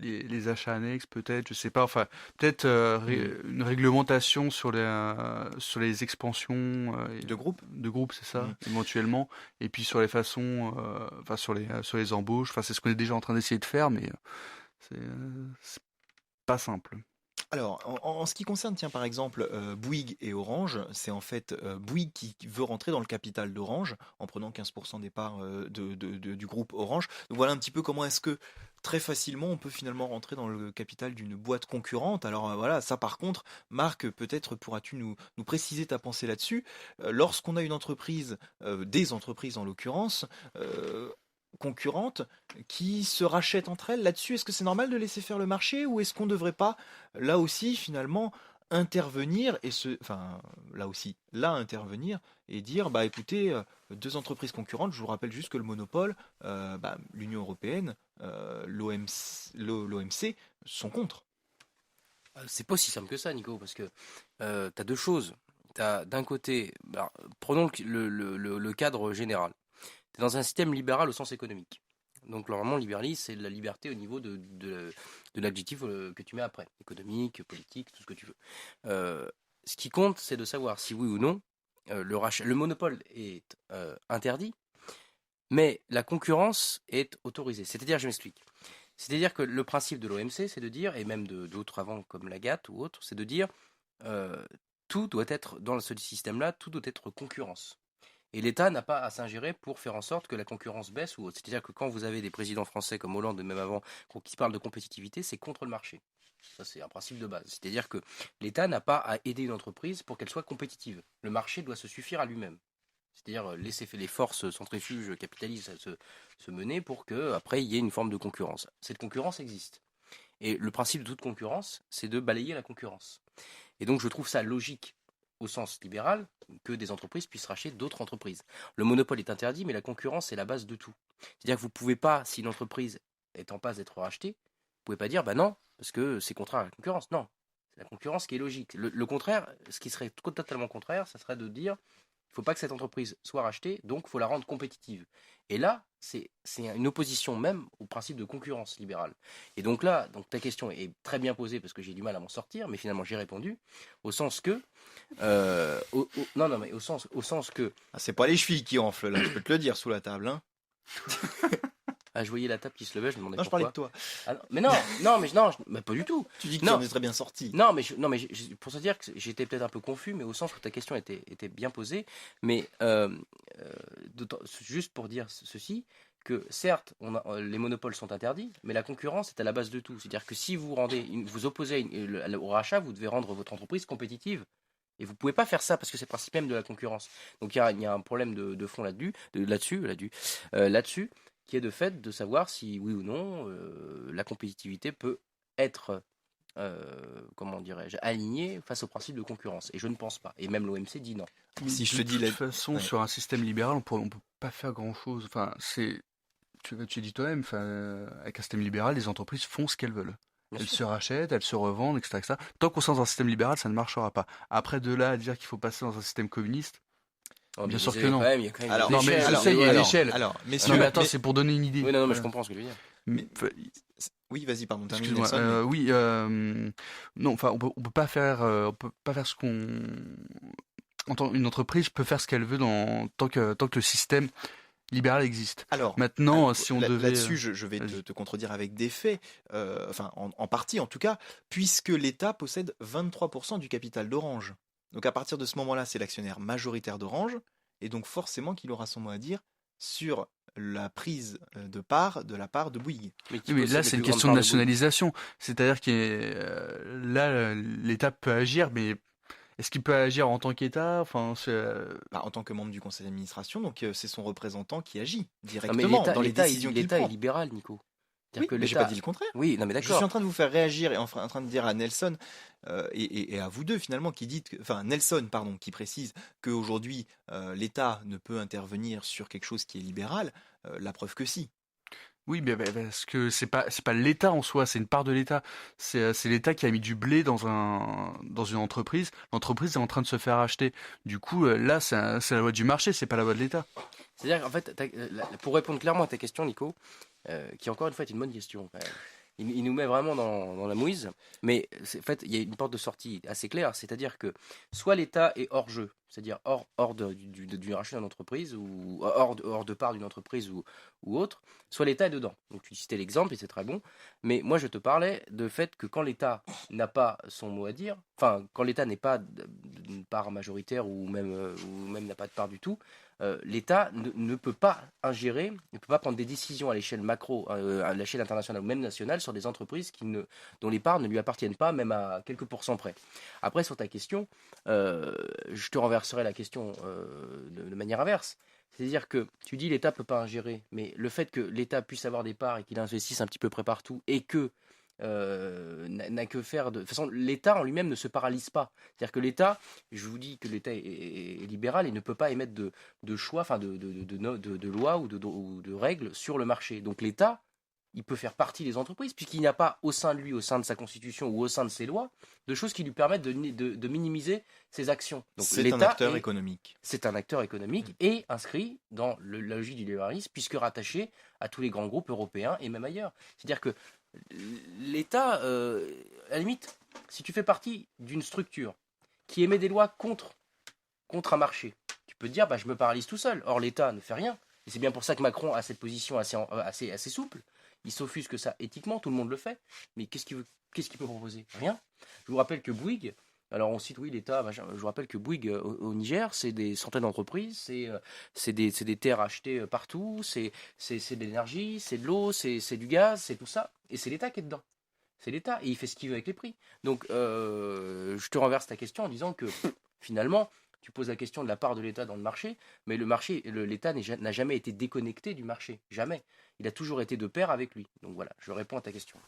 les achats annexes, peut-être, je sais pas. Enfin, peut-être une réglementation sur les expansions de groupe. de groupes, c'est ça, éventuellement. Et puis sur les façons, enfin sur les embauches. Enfin, c'est ce qu'on est déjà en train d'essayer de faire, mais c'est pas simple. Alors, en ce qui concerne, tiens, par exemple, Bouygues et Orange, c'est en fait Bouygues qui veut rentrer dans le capital d'Orange en prenant 15% des parts du groupe Orange. Donc voilà un petit peu comment est-ce que très facilement on peut finalement rentrer dans le capital d'une boîte concurrente. Alors voilà, ça par contre, Marc, peut-être pourras-tu nous préciser ta pensée là-dessus. Lorsqu'on a une entreprise, des entreprises en l'occurrence, concurrentes qui se rachètent entre elles là-dessus, est-ce que c'est normal de laisser faire le marché ou est-ce qu'on ne devrait pas là aussi finalement intervenir enfin là aussi là intervenir et dire bah écoutez, deux entreprises concurrentes, je vous rappelle juste que le monopole, l'Union européenne, l'OMC sont contre. C'est pas aussi simple que ça, Nico, parce que tu as deux choses. T'as d'un côté, alors, prenons le cadre général. Tu es dans un système libéral au sens économique. Donc, normalement, libéralisme, c'est la liberté au niveau de l'adjectif que tu mets après. Économique, politique, tout ce que tu veux. Ce qui compte, c'est de savoir si oui ou non, le monopole est interdit, mais la concurrence est autorisée. C'est-à-dire, je m'explique. C'est-à-dire que le principe de l'OMC, c'est de dire, et même d'autres avant comme la GATT ou autres, c'est de dire tout doit être, dans ce système-là, tout doit être concurrence. Et l'État n'a pas à s'ingérer pour faire en sorte que la concurrence baisse ou autre. C'est-à-dire que quand vous avez des présidents français comme Hollande, même avant, qui parlent de compétitivité, c'est contre le marché. Ça, c'est un principe de base. C'est-à-dire que l'État n'a pas à aider une entreprise pour qu'elle soit compétitive. Le marché doit se suffire à lui-même. C'est-à-dire laisser les forces centrifuges capitalistes se mener pour qu'après il y ait une forme de concurrence. Cette concurrence existe. Et le principe de toute concurrence, c'est de balayer la concurrence. Et donc je trouve ça logique au sens libéral que des entreprises puissent racheter d'autres entreprises. Le monopole est interdit, mais la concurrence est la base de tout. C'est-à-dire que vous ne pouvez pas, si une entreprise est en passe d'être rachetée, vous ne pouvez pas dire bah non, parce que c'est contraire à la concurrence. Non, c'est la concurrence qui est logique. Le contraire, ce qui serait totalement contraire, ça serait de dire il ne faut pas que cette entreprise soit rachetée, donc il faut la rendre compétitive. Et là, c'est une opposition même au principe de concurrence libérale. Et donc là, ta question est très bien posée parce que j'ai du mal à m'en sortir, mais finalement j'ai répondu au sens que, mais au sens que. Ah, c'est pas les chevilles qui enflent là, je peux te le dire sous la table. Hein. Ah, je voyais la table qui se levait, je me demandais Non, je pourquoi. parlais de toi. Ah, mais pas du tout. Tu dis que Non. tu en es très bien sorti. Non, mais pour se dire que j'étais peut-être un peu confus, mais au sens où ta question était bien posée. Mais juste pour dire ceci, que certes, les monopoles sont interdits, mais la concurrence est à la base de tout. C'est-à-dire que si vous opposez au rachat, vous devez rendre votre entreprise compétitive. Et vous ne pouvez pas faire ça parce que c'est le principe même de la concurrence. Donc il y a un problème de fond là-dessus, qui est de fait de savoir si oui ou non la compétitivité peut être comment dirais-je, alignée face au principe de concurrence. Et je ne pense pas. Et même l'OMC dit non. Si je te dis de toute façon, ouais. sur un système libéral, on peut pas faire grand-chose. Enfin, tu dis toi-même, avec un système libéral, les entreprises font ce qu'elles veulent. Bien Elles sûr. se rachètent, elles se revendent, etc., etc. Tant qu'on sera dans un système libéral, ça ne marchera pas. Après, de là à dire qu'il faut passer dans un système communiste, Oh, Bien mais sûr que désolé, non. il y a quand même Alors, Non, des mais échelles, je sais, il y a alors- l'échelle. Alors, messieurs, Non, mais attends, mais- c'est pour donner une idée. Oui, non, mais je comprends ce que je veux dire. Mais, oui, vas-y, pardon, termine, excuse-moi. Nelson, mais- Oui, non, enfin, on peut pas faire, ce qu'on, une entreprise peut faire ce qu'elle veut tant que le système libéral existe. Alors, Maintenant, si on devait, là-dessus, je vais vas-y. te contredire avec des faits, enfin en partie en tout cas, puisque l'État possède 23% du capital d'Orange. Donc à partir de ce moment-là, c'est l'actionnaire majoritaire d'Orange, et donc forcément qu'il aura son mot à dire sur la prise de part de la part de Bouygues. Mais qui Oui, mais possède là, les c'est une plus grandes question de parts Bouygues. nationalisation. C'est-à-dire que là, l'État peut agir, mais est-ce qu'il peut agir en tant qu'État? Enfin, Bah, en tant que membre du conseil d'administration, donc c'est son représentant qui agit Non, mais directement dans les décisions qu'il l'État est prend. libéral, Nico. Oui, C'est-à-dire que mais j'ai pas l'État. dit le contraire. Oui, non, mais Je suis d'accord. en train de vous faire réagir et en train de dire à Nelson et à vous deux finalement qui dites, enfin Nelson pardon, qui précise qu'aujourd'hui l'État ne peut intervenir sur quelque chose qui est libéral. La preuve que si. oui, mais parce que c'est pas l'État en soi, c'est une part de l'État. C'est l'État qui a mis du blé dans une entreprise. L'entreprise est en train de se faire acheter. Du coup, là, c'est la loi du marché, c'est pas la loi de l'État. C'est-à-dire qu'en fait, pour répondre clairement à ta question, Nico, qui encore une fois est une bonne question, quand même. Il nous met vraiment dans la mouise, mais en fait, il y a une porte de sortie assez claire, c'est-à-dire que soit l'État est hors jeu, c'est-à-dire hors du rachat d'une entreprise, ou hors de part d'une entreprise ou autre, soit l'État est dedans. Donc tu citais l'exemple et c'est très bon, mais moi je te parlais de fait que quand l'État n'a pas son mot à dire, enfin quand l'État n'est pas d'une part majoritaire ou même n'a pas de part du tout, l'État ne peut pas ingérer, ne peut pas prendre des décisions à l'échelle macro, à l'échelle internationale ou même nationale sur des entreprises dont les parts ne lui appartiennent pas, même à quelques pourcents près. Après, sur ta question, je te renverserai la question de manière inverse. C'est-à-dire que tu dis l'État ne peut pas ingérer, mais le fait que l'État puisse avoir des parts et qu'il investisse un petit peu près partout et que n'a que faire de toute façon, l'État en lui-même ne se paralyse pas. C'est-à-dire que l'État, je vous dis que l'État est libéral et ne peut pas émettre de choix, enfin de lois ou de règles sur le marché. Donc l'État, il peut faire partie des entreprises puisqu'il n'y a pas au sein de lui, au sein de sa constitution ou au sein de ses lois, de choses qui lui permettent de minimiser ses actions. Donc C'est un l'État acteur économique. c'est un acteur économique et inscrit dans la logique du libéralisme puisque rattaché à tous les grands groupes européens et même ailleurs. C'est-à-dire que l'État, à la limite, si tu fais partie d'une structure qui émet des lois contre un marché, tu peux te dire, bah, je me paralyse tout seul. Or, l'État ne fait rien. Et c'est bien pour ça que Macron a cette position assez souple. Il s'offusque ça éthiquement, tout le monde le fait. Mais qu'est-ce qu'il peut proposer? Rien. Je vous rappelle que Bouygues, alors on cite oui l'État, je vous rappelle que Bouygues au Niger, c'est des centaines d'entreprises, c'est des terres achetées partout, c'est de l'énergie, c'est de l'eau, c'est du gaz, c'est tout ça. Et c'est l'État qui est dedans. C'est l'État et il fait ce qu'il veut avec les prix. Donc je te renverse ta question en disant que finalement, tu poses la question de la part de l'État dans le marché, mais l'État n'a jamais été déconnecté du marché. Jamais. Il a toujours été de pair avec lui. Donc voilà, je réponds à ta question.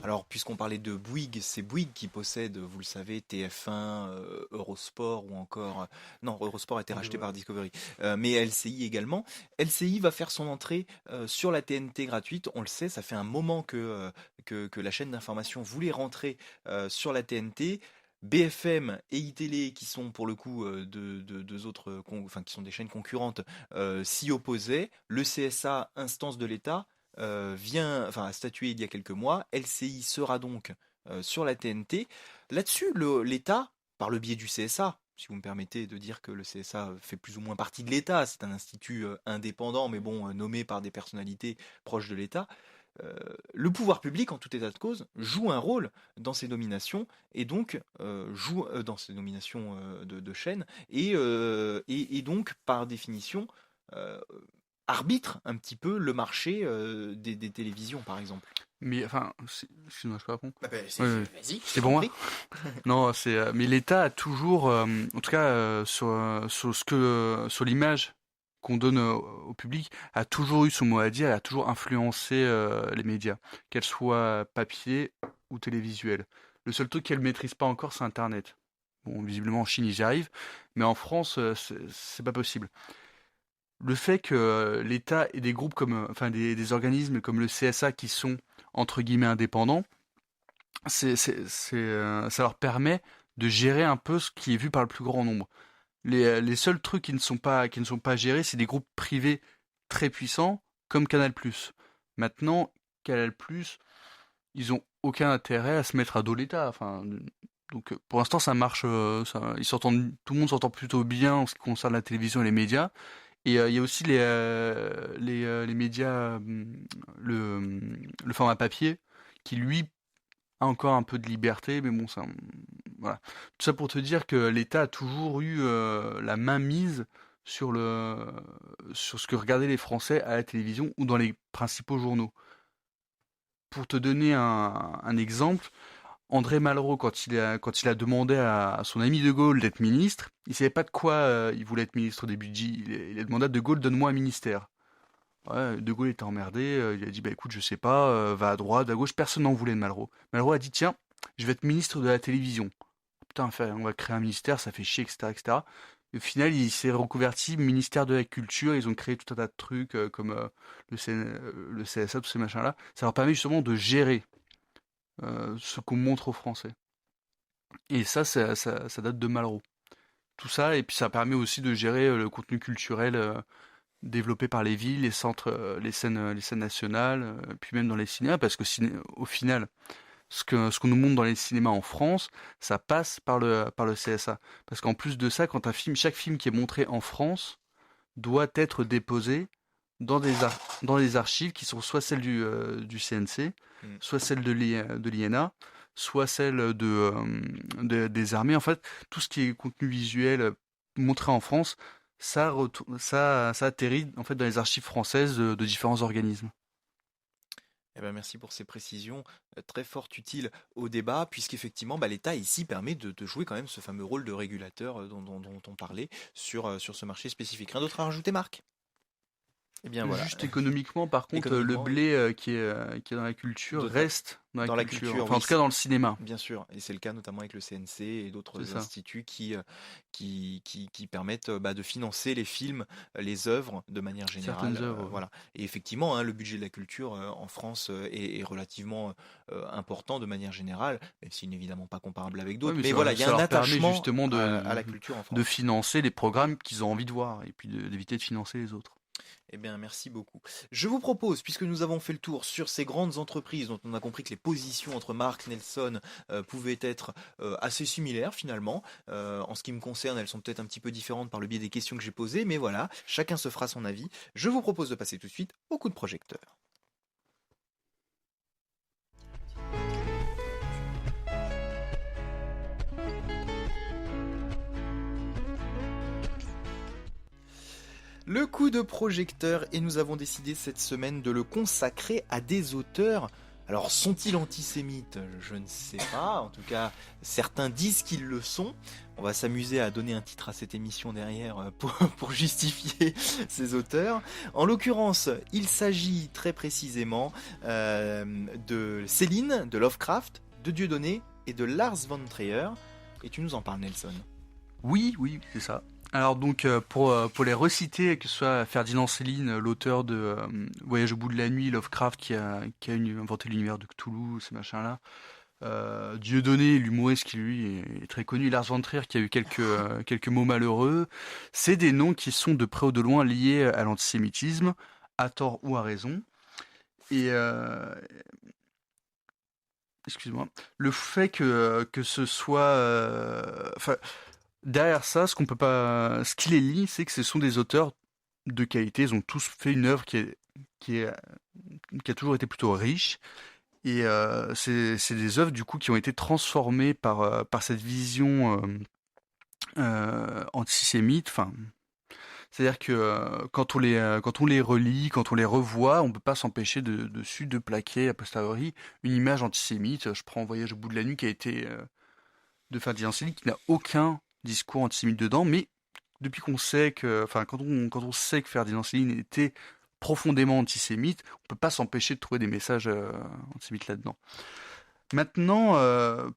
Alors, puisqu'on parlait de Bouygues, c'est Bouygues qui possède, vous le savez, TF1, Eurosport ou encore... Non, Eurosport a été racheté par Discovery. Mais LCI également. LCI va faire son entrée sur la TNT gratuite. On le sait, ça fait un moment que la chaîne d'information voulait rentrer sur la TNT. BFM et iTélé, qui sont pour le coup deux autres, qui sont des chaînes concurrentes, s'y opposaient. Le CSA, instance de l'État, a statué il y a quelques mois. LCI sera donc sur la TNT. Là-dessus, l'État, par le biais du CSA, si vous me permettez de dire que le CSA fait plus ou moins partie de l'État, c'est un institut indépendant, mais bon, nommé par des personnalités proches de l'État. Le pouvoir public, en tout état de cause, joue un rôle dans ces nominations et donc joue dans ces nominations de chaînes et donc par définition arbitre un petit peu le marché des télévisions, par exemple. Mais enfin, excuse-moi, je peux répondre. Vas-y, C'est pour moi. Non, mais l'État a toujours, en tout cas sur l'image qu'on donne au public, a toujours eu son mot à dire et a toujours influencé les médias, qu'elles soient papier ou télévisuels. Le seul truc qu'elle ne maîtrise pas encore, c'est Internet. Bon, visiblement en Chine, ils y arrivent, mais en France, c'est pas possible. Le fait que l'État et des groupes des organismes comme le CSA qui sont entre guillemets indépendants, ça leur permet de gérer un peu ce qui est vu par le plus grand nombre. Les seuls trucs qui ne sont pas gérés, c'est des groupes privés très puissants, comme Canal+. Maintenant, Canal+, ils ont aucun intérêt à se mettre à dos l'État. Enfin, donc pour l'instant, ça marche. Tout le monde s'entend plutôt bien en ce qui concerne la télévision et les médias. Et il y a aussi les médias, le format papier, qui lui a encore un peu de liberté, mais bon, voilà. Tout ça pour te dire que l'État a toujours eu la main mise sur ce que regardaient les Français à la télévision ou dans les principaux journaux. Pour te donner un exemple, André Malraux, quand il a demandé à son ami De Gaulle d'être ministre, il savait pas de quoi il voulait être ministre au début. Il a demandé à De Gaulle, donne-moi un ministère. Ouais, De Gaulle était emmerdé, il a dit, bah écoute, je sais pas, va à droite, à gauche, personne n'en voulait de Malraux. Malraux a dit, tiens, je vais être ministre de la télévision. Putain, on va créer un ministère, ça fait chier, etc., etc. Et au final, il s'est reconverti ministère de la culture, ils ont créé tout un tas de trucs comme le CSA, tous ces machins-là. Ça leur permet justement de gérer ce qu'on montre aux Français. Et ça date de Malraux. Tout ça, et puis ça permet aussi de gérer le contenu culturel développé par les villes, les centres, les scènes nationales, puis même dans les cinémas, parce que au final, ce qu'on nous montre dans les cinémas en France, ça passe par le CSA. Parce qu'en plus de ça, chaque film qui est montré en France doit être déposé dans des archives qui sont soit celles du CNC, soit celles de l'INA, soit celles des armées. En fait, tout ce qui est contenu visuel montré en France, ça atterrit en fait dans les archives françaises de différents organismes. Eh ben, merci pour ces précisions très fort utiles au débat, puisqu'effectivement, l'État ici permet de jouer quand même ce fameux rôle de régulateur dont on parlait sur ce marché spécifique. Rien d'autre à rajouter, Marc? Eh bien voilà. Juste économiquement, par contre, le blé qui est dans la culture reste dans la culture. Enfin, oui, en tout cas, dans le cinéma. Bien sûr, et c'est le cas notamment avec le CNC et d'autres instituts qui permettent de financer les films, les œuvres de manière générale. Certaines œuvres. Voilà. Et effectivement, le budget de la culture en France est relativement important de manière générale, même s'il n'est évidemment pas comparable avec d'autres. Ouais, mais voilà, il y a un attachement justement à la culture en France. de financer les programmes qu'ils ont envie de voir et puis d'éviter de financer les autres. Eh bien, merci beaucoup. Je vous propose, puisque nous avons fait le tour sur ces grandes entreprises dont on a compris que les positions entre Marc, Nelson pouvaient être assez similaires finalement. En ce qui me concerne, elles sont peut-être un petit peu différentes par le biais des questions que j'ai posées, mais voilà, chacun se fera son avis. Je vous propose de passer tout de suite au coup de projecteur. Le coup de projecteur, et nous avons décidé cette semaine de le consacrer à des auteurs. Alors, sont-ils antisémites? Je ne sais pas. En tout cas, certains disent qu'ils le sont. On va s'amuser à donner un titre à cette émission derrière pour justifier ces auteurs. En l'occurrence, il s'agit très précisément de Céline, de Lovecraft, de Dieudonné et de Lars von Trier. Et tu nous en parles, Nelson. Oui, c'est ça. Alors donc pour les reciter, que ce soit Ferdinand Céline, l'auteur de Voyage au bout de la nuit, Lovecraft qui a inventé l'univers de Cthulhu, ces machins-là, Dieudonné, l'humoriste qui lui est très connu, Lars von Trier qui a eu quelques mots malheureux, c'est des noms qui sont de près ou de loin liés à l'antisémitisme, à tort ou à raison. Et excuse-moi, le fait que ce soit derrière ça, ce qui les lie, c'est que ce sont des auteurs de qualité. Ils ont tous fait une œuvre qui a toujours été plutôt riche. Et c'est des œuvres du coup qui ont été transformées par cette vision antisémite. Enfin, c'est-à-dire que quand on les relit, quand on les revoit, on peut pas s'empêcher dessus de plaquer a posteriori une image antisémite. Je prends Voyage au bout de la nuit qui a été de Ferdinand Céline, qui n'a aucun discours antisémite dedans, mais depuis qu'on sait quand on sait que Ferdinand Céline était profondément antisémite, on peut pas s'empêcher de trouver des messages antisémites là-dedans. Maintenant,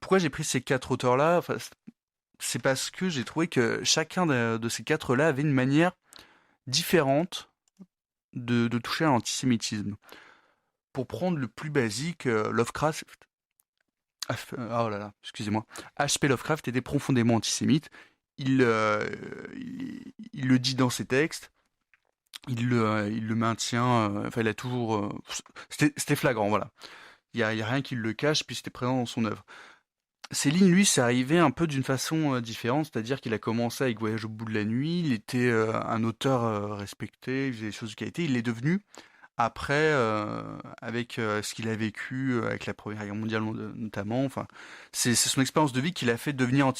pourquoi j'ai pris ces quatre auteurs-là? C'est parce que j'ai trouvé que chacun de ces quatre-là avait une manière différente de toucher à l'antisémitisme. Pour prendre le plus basique, Lovecraft, oh là là, excusez-moi, H.P. Lovecraft était profondément antisémite. il le dit dans ses textes, il le maintient, enfin il a toujours... c'était flagrant, voilà. Il y a rien qui le cache, puis c'était présent dans son œuvre. Céline, lui, c'est arrivé un peu d'une façon différente, c'est-à-dire qu'il a commencé avec Voyage au bout de la nuit, il était un auteur respecté, il faisait des choses de qualité, il est devenu, après, avec ce qu'il a vécu avec la Première Guerre mondiale notamment, enfin, c'est son expérience de vie qui l'a fait devenir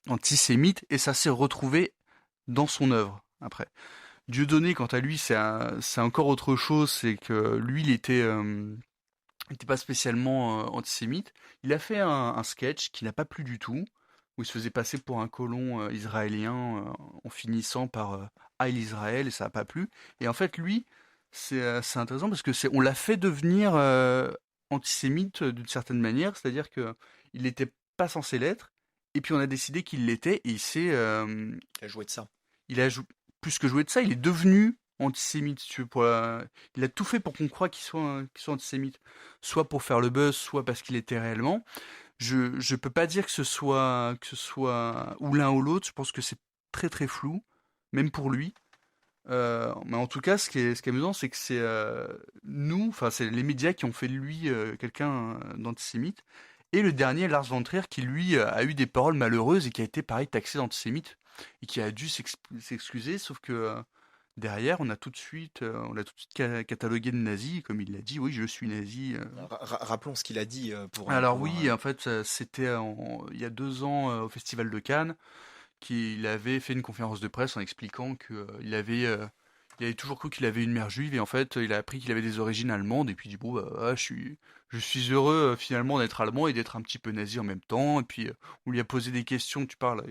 antisémite, et ça s'est retrouvé dans son œuvre, après. Dieudonné, quant à lui, c'est encore autre chose, c'est que lui, il était pas spécialement antisémite. Il a fait un sketch qui n'a pas plu du tout, où il se faisait passer pour un colon israélien en finissant par Heil Israël, et ça n'a pas plu. Et en fait, lui, c'est intéressant parce que on l'a fait devenir antisémite d'une certaine manière, c'est-à-dire que il n'était pas censé l'être, et puis on a décidé qu'il l'était, et Il a joué de ça. il a plus que joué de ça, il est devenu antisémite, si tu veux, il a tout fait pour qu'on croie qu'il soit antisémite, soit pour faire le buzz, soit parce qu'il était réellement. Je peux pas dire que ce soit ou l'un ou l'autre. Je pense que c'est très très flou, même pour lui. Mais en tout cas, ce qui est amusant, c'est que c'est nous, enfin c'est les médias qui ont fait de lui quelqu'un d'antisémite. Et le dernier, Lars von Trier, qui lui a eu des paroles malheureuses et qui a été pareil taxé d'antisémite et qui a dû s'excuser, sauf que derrière, on l'a tout de suite catalogué de nazi, comme il l'a dit, oui, je suis nazi. Rappelons ce qu'il a dit pour. Alors oui, en fait, c'était il y a 2 ans au Festival de Cannes, qu'il avait fait une conférence de presse en expliquant que il avait toujours cru qu'il avait une mère juive, et en fait, il a appris qu'il avait des origines allemandes, et puis il dit, bon, bah, je suis heureux finalement d'être allemand et d'être un petit peu nazi en même temps. Et puis on lui a posé des questions, tu parles,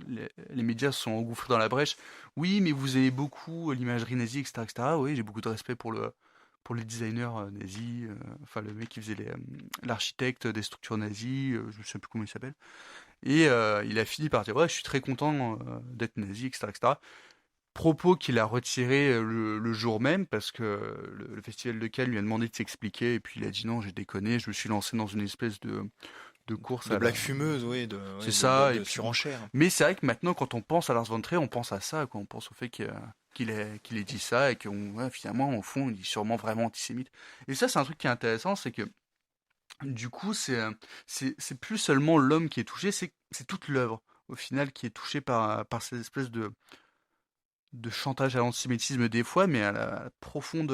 les médias se sont engouffrés dans la brèche. Oui, mais vous aimez beaucoup l'imagerie nazie, etc., etc. Oui, j'ai beaucoup de respect pour les designers nazis, enfin le mec qui faisait l'architecte des structures nazies, je ne sais plus comment il s'appelle. Et il a fini par dire, ouais, je suis très content d'être nazi, etc., etc. Propos qu'il a retiré le jour même parce que le festival de Cannes lui a demandé de s'expliquer, et puis il a dit non, j'ai déconné, je me suis lancé dans une espèce de course de blague fumeuse, oui, c'est ça, de et puis surenchère. mais c'est vrai que maintenant, quand on pense à Lars von Trier, on pense à ça, quoi. On pense au fait qu'il ait dit ça, et que finalement, au fond, il est sûrement vraiment antisémite. Et ça, c'est un truc qui est intéressant, c'est que du coup, c'est plus seulement l'homme qui est touché, c'est toute l'œuvre au final qui est touchée par ces espèces de chantage à l'antisémitisme des fois, mais à la profonde.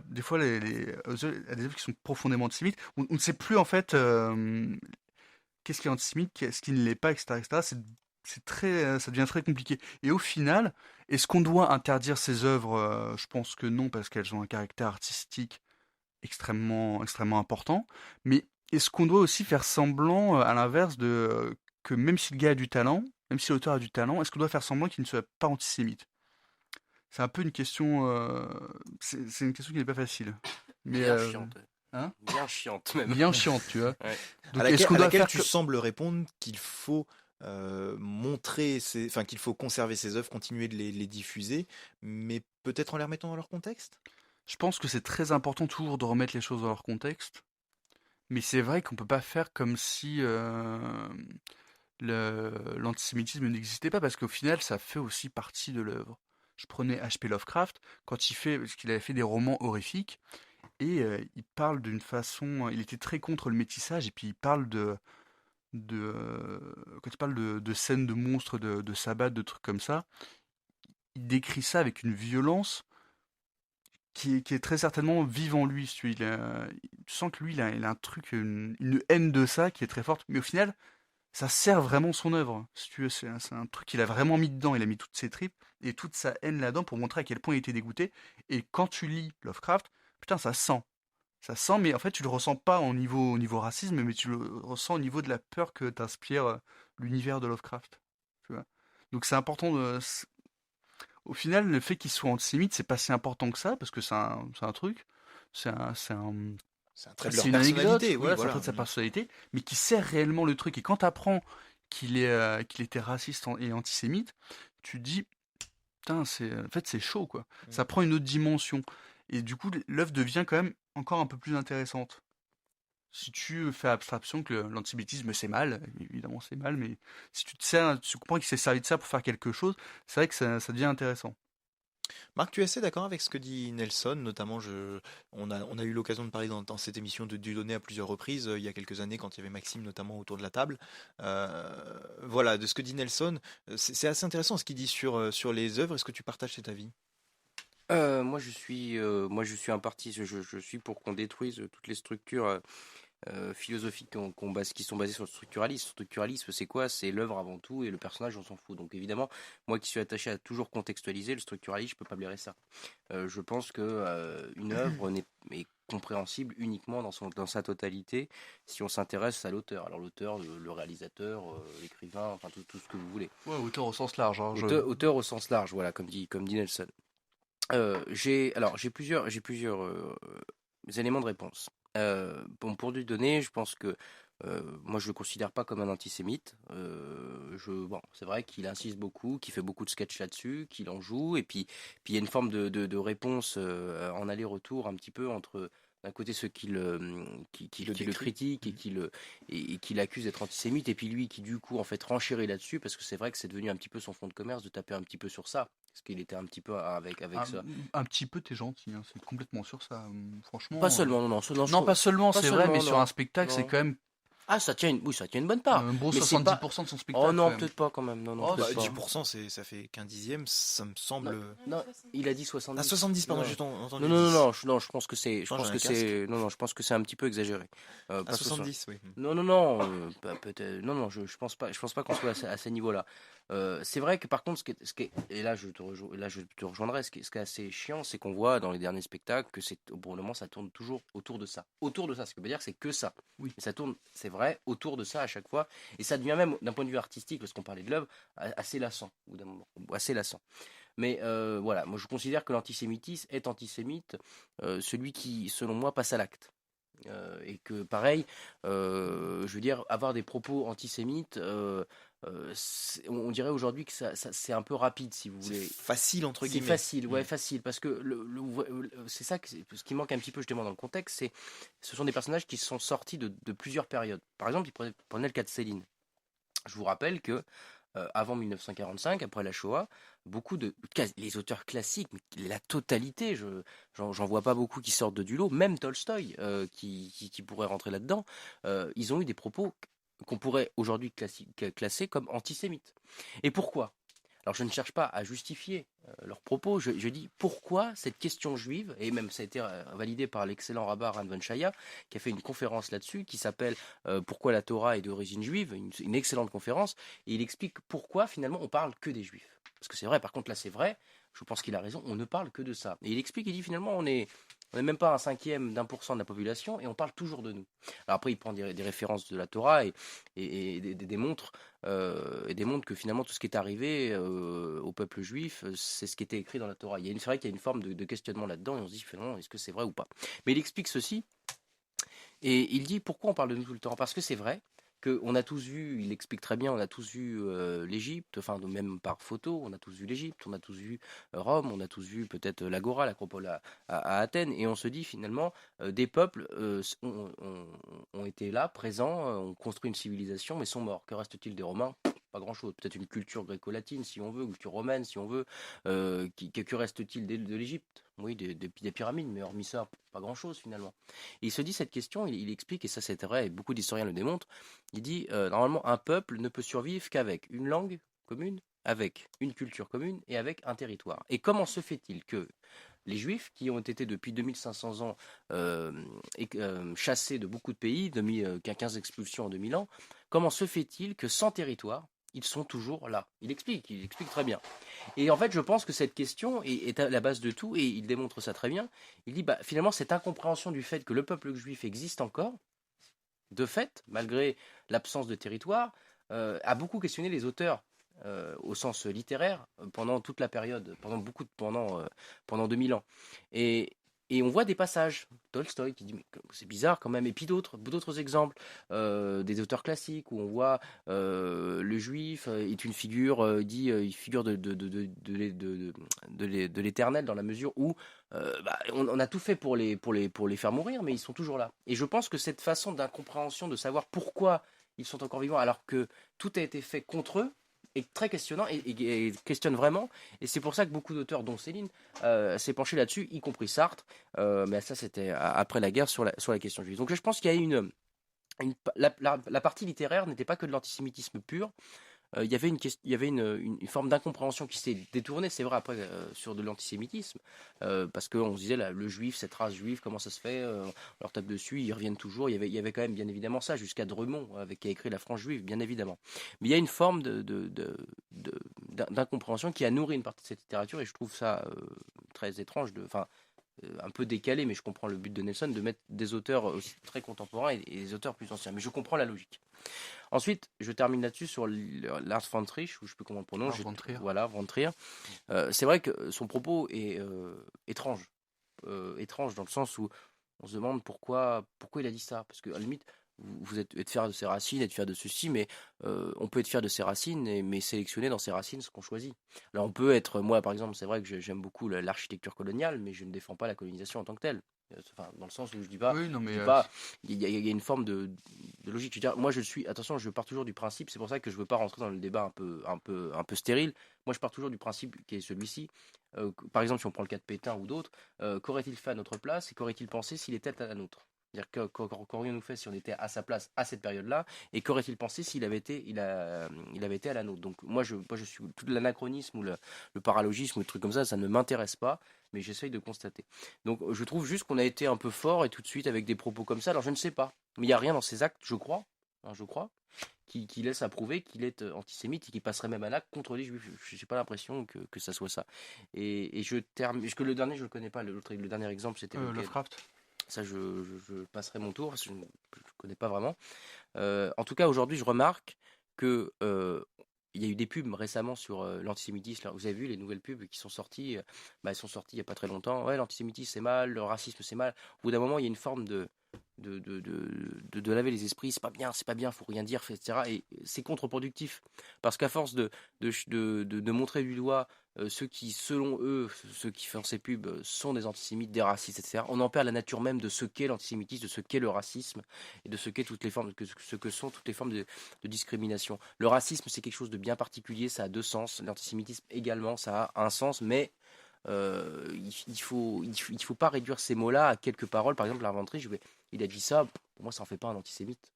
Des fois, à des œuvres qui sont profondément antisémites. On ne sait plus en fait qu'est-ce qui est antisémite, qu'est-ce qui ne l'est pas, etc., etc. Ça devient très compliqué. Et au final, est-ce qu'on doit interdire ces œuvres? Je pense que non, parce qu'elles ont un caractère artistique extrêmement, extrêmement important. Mais est-ce qu'on doit aussi faire semblant, à l'inverse, que même si le gars a du talent, même si l'auteur a du talent, est-ce qu'on doit faire semblant qu'il ne soit pas antisémite? C'est un peu une question. C'est une question qui n'est pas facile. Mais, Bien chiante. hein Bien chiante même. bien chiante, tu vois. Ouais. Donc, À est-ce qu'on à doit laquelle faire tu sembles répondre qu'il faut enfin qu'il faut conserver ses œuvres, continuer de les diffuser, mais peut-être en les remettant dans leur contexte. Je pense que c'est très important toujours de remettre les choses dans leur contexte. Mais c'est vrai qu'on peut pas faire comme si l'antisémitisme n'existait pas, parce qu'au final, ça fait aussi partie de l'œuvre. Je prenais H.P. Lovecraft, parce qu'il avait fait des romans horrifiques, et il parle d'une façon, il était très contre le métissage, et puis il parle quand il parle de scènes de monstres, de sabbat, de trucs comme ça, il décrit ça avec une violence qui est très certainement vive en lui. Si tu veux. Tu sens que lui, il a un truc, une haine de ça qui est très forte, mais au final, ça sert vraiment son œuvre. Si tu veux, c'est un truc qu'il a vraiment mis dedans. Il a mis toutes ses tripes et toute sa haine là-dedans pour montrer à quel point il était dégoûté. Et quand tu lis Lovecraft, putain, ça sent. Ça sent, mais en fait, tu le ressens pas au niveau racisme, mais tu le ressens au niveau de la peur que t'inspire l'univers de Lovecraft. Tu vois. Donc c'est important au final, le fait qu'il soit antisémite, c'est pas si important que ça, parce que c'est un truc, c'est un, c'est un- C'est un trait de c'est leur une anecdote, personnalité, oui, voilà, c'est un voilà. trait de sa personnalité, mais qui sert réellement le truc. Et quand t'apprends qu'il était raciste et antisémite, tu te dis, putain, en fait, c'est chaud, quoi. Ça prend une autre dimension. Et du coup, l'œuvre devient quand même encore un peu plus intéressante. Si tu fais abstraction que l'antisémitisme c'est mal, évidemment c'est mal, mais si tu te sers, tu comprends qu'il s'est servi de ça pour faire quelque chose, c'est vrai que ça devient intéressant. Marc, tu es assez d'accord avec ce que dit Nelson, notamment on a eu l'occasion de parler dans cette émission de Dieudonné à plusieurs reprises, il y a quelques années quand il y avait Maxime notamment autour de la table. Voilà, de ce que dit Nelson, c'est assez intéressant ce qu'il dit sur les œuvres. Est-ce que tu partages cet avis? Moi, je suis un parti. Je suis pour qu'on détruise toutes les structures philosophiques qui sont basées sur le structuralisme. Le structuralisme, c'est quoi? C'est l'œuvre avant tout et le personnage, on s'en fout. Donc évidemment, moi qui suis attaché à toujours contextualiser, le structuralisme, je peux pas blairer ça. Je pense que une œuvre est compréhensible uniquement dans sa totalité si on s'intéresse à l'auteur. Alors l'auteur, le réalisateur, l'écrivain, enfin tout ce que vous voulez. Ouais, auteur au sens large. Hein, Auteur au sens large, voilà, comme dit Nelson. J'ai plusieurs éléments de réponse. Pour lui donner, je pense que moi je le considère pas comme un antisémite. Bon, c'est vrai qu'il insiste beaucoup, qu'il fait beaucoup de sketchs là-dessus, qu'il en joue, et puis il y a une forme de réponse en aller-retour un petit peu entre d'un côté ceux qui le critiquent et qui l'accusent d'être antisémite, et puis lui qui du coup en fait renchérit là-dessus parce que c'est vrai que c'est devenu un petit peu son fond de commerce de taper un petit peu sur ça. Parce qu'il était un petit peu avec ça. Un petit peu, t'es gentil, hein, c'est complètement sur ça. Franchement. Pas seulement, non. Non, pas seulement, pas c'est vrai, seulement, mais sur non. un spectacle, Non. c'est quand même Ah, ça tient une bonne part. un bon Mais c'est 70% de son spectacle. Oh non, quand même. peut-être pas quand même. Non, Oh, peut-être pas. 10%, ça fait qu'un dixième, ça me semble. Non, il a dit 70. Ah, 70, pardon, Non. j'ai entendu. Non, 10. je pense que c'est, Non, j'ai un je pense que c'est un petit peu exagéré. À Pas 70, oui. Non, peut-être, non, je pense pas qu'on soit à ces niveaux-là. C'est vrai que par contre, et là je te rejoindrai, ce qui est assez chiant, c'est qu'on voit dans les derniers spectacles que pour le moment ça tourne toujours autour de ça. Autour de ça, ce qui veut dire c'est que ça. Oui. Et ça tourne, c'est vrai, autour de ça à chaque fois. Et ça devient même, d'un point de vue artistique, parce qu'on parlait de l'œuvre, assez lassant, au bout d'un moment, assez lassant. Mais voilà, moi je considère que l'antisémitisme est antisémite, celui qui, selon moi, passe à l'acte. Et que pareil, je veux dire, avoir des propos antisémites, on dirait aujourd'hui que c'est un peu rapide, si vous voulez. C'est facile, entre C'est guillemets. facile, ouais, facile, parce que c'est ça, ce qui manque un petit peu justement dans le contexte, ce sont des personnages qui sont sortis de plusieurs périodes. Par exemple, prenez le cas de Céline. Je vous rappelle que avant 1945, après la Shoah, les auteurs classiques, mais la totalité, j'en vois pas beaucoup qui sortent du lot, même Tolstoï, qui pourrait rentrer là-dedans, ils ont eu des propos qu'on pourrait aujourd'hui classer comme antisémites. Et pourquoi? Alors je ne cherche pas à justifier leurs propos, je dis pourquoi cette question juive, et même ça a été validé par l'excellent rabbin Ran von Shaya, qui a fait une conférence là-dessus, qui s'appelle Pourquoi la Torah est d'origine juive, une excellente conférence, et il explique pourquoi finalement on parle que des juifs. Parce que c'est vrai, par contre là c'est vrai, je pense qu'il a raison, on ne parle que de ça. Et il explique, il dit finalement on n'est même pas un cinquième d'1% de la population et on parle toujours de nous. Alors après il prend des références de la Torah et démontre que finalement tout ce qui est arrivé au peuple juif, c'est ce qui était écrit dans la Torah. C'est vrai qu'il y a une forme de questionnement là-dedans et on se dit finalement est-ce que c'est vrai ou pas. Mais il explique ceci et il dit pourquoi on parle de nous tout le temps. Parce que c'est vrai qu'on a tous vu, il explique très bien, on a tous vu l'Égypte, enfin même par photo, on a tous vu l'Égypte, on a tous vu Rome, on a tous vu peut-être l'Agora, l'Acropole à Athènes, et on se dit finalement, des peuples ont été là, présents, ont construit une civilisation, mais sont morts. Que reste-t-il des Romains? Pas grand-chose, peut-être une culture gréco-latine si on veut, une culture romaine si on veut. Que reste-t-il de l'Égypte? Oui, des pyramides, mais hormis ça, pas grand-chose finalement. Et il se dit cette question, il explique, et ça c'est vrai, et beaucoup d'historiens le démontrent, il dit normalement un peuple ne peut survivre qu'avec une langue commune, avec une culture commune et avec un territoire. Et comment se fait-il que les Juifs, qui ont été depuis 2500 ans chassés de beaucoup de pays, 15 expulsions en 2000 ans, comment se fait-il que sans territoire, ils sont toujours là? Il explique très bien. Et en fait, je pense que cette question est à la base de tout, et il démontre ça très bien. Il dit, finalement, cette incompréhension du fait que le peuple juif existe encore, de fait, malgré l'absence de territoire, a beaucoup questionné les auteurs au sens littéraire pendant toute la période, pendant 2000 ans. Et on voit des passages Tolstoï qui dit mais c'est bizarre quand même, et puis d'autres exemples, des auteurs classiques où on voit le juif est une figure, une figure de l'éternel dans la mesure où on a tout fait pour les faire mourir, mais ils sont toujours là. Et je pense que cette façon d'incompréhension de savoir pourquoi ils sont encore vivants alors que tout a été fait contre eux est très questionnant et questionne vraiment. Et c'est pour ça que beaucoup d'auteurs, dont Céline, s'est penché là-dessus, y compris Sartre. Mais ça, c'était après la guerre sur la question juive. Donc je pense qu'il y a la partie littéraire n'était pas que de l'antisémitisme pur. Il y avait une forme d'incompréhension qui s'est détournée, c'est vrai, après, sur de l'antisémitisme, parce qu'on se disait, là, le juif, cette race juive, comment ça se fait, on leur tape dessus, ils reviennent toujours. Il y avait quand même, bien évidemment, ça, jusqu'à Dremont, qui a écrit La France juive, bien évidemment. Mais il y a une forme d'incompréhension qui a nourri une partie de cette littérature, et je trouve ça très étrange, un peu décalé, mais je comprends le but de Nelson, de mettre des auteurs aussi très contemporains et des auteurs plus anciens. Mais je comprends la logique. Ensuite, je termine là-dessus sur Lars von Trier, ou je sais plus comment on prononce. Von Trier. Voilà, von Trier. C'est vrai que son propos est étrange. Étrange dans le sens où on se demande pourquoi il a dit ça. Parce qu'à la limite, vous êtes fier de ses racines, être fier de ceci, mais on peut être fier de ses racines, mais sélectionner dans ses racines ce qu'on choisit. Alors on peut être, moi par exemple, c'est vrai que j'aime beaucoup l'architecture coloniale, mais je ne défends pas la colonisation en tant que telle. Enfin, dans le sens où je dis pas, Oui, non, mais il y a une forme de logique. Je veux dire, moi attention, je pars toujours du principe, c'est pour ça que je veux pas rentrer dans le débat un peu stérile. Moi, je pars toujours du principe qui est celui-ci. Par exemple, si on prend le cas de Pétain ou d'autres, qu'aurait-il fait à notre place et qu'aurait-il pensé s'il était à la nôtre? C'est-à-dire qu'aurions-nous fait si on était à sa place à cette période-là, et qu'aurait-il pensé s'il avait été, il avait été à la nôtre. Donc moi je suis tout l'anachronisme ou le paralogisme ou le truc comme ça ne m'intéresse pas, mais j'essaye de constater. Donc je trouve juste qu'on a été un peu fort et tout de suite avec des propos comme ça. Alors je ne sais pas, mais il n'y a rien dans ces actes, je crois, qui laisse approuver qu'il est antisémite et qui passerait même un acte contre les juifs. Je n'ai pas l'impression que ça soit ça. Et je termine, parce que le dernier je le connais pas, le dernier exemple c'était Lovecraft. Ça, je passerai mon tour parce que je ne connais pas vraiment. En tout cas, aujourd'hui, je remarque que il y a eu des pubs récemment sur l'antisémitisme. Là, vous avez vu les nouvelles pubs qui sont sorties. Elles sont sorties il n'y a pas très longtemps. Ouais, l'antisémitisme c'est mal, le racisme c'est mal. Au bout d'un moment, il y a une forme de laver les esprits. C'est pas bien, faut rien dire, etc. Et c'est contre-productif parce qu'à force de montrer du doigt ceux qui, selon eux, ceux qui font ces pubs sont des antisémites, des racistes, etc. On en perd la nature même de ce qu'est l'antisémitisme, de ce qu'est le racisme et de ce qu'est toutes les formes, ce que sont toutes les formes de discrimination. Le racisme, c'est quelque chose de bien particulier, ça a deux sens. L'antisémitisme également, ça a un sens, mais il faut pas réduire ces mots-là à quelques paroles. Par exemple, Larventry, il a dit ça. Pour moi, ça en fait pas un antisémite.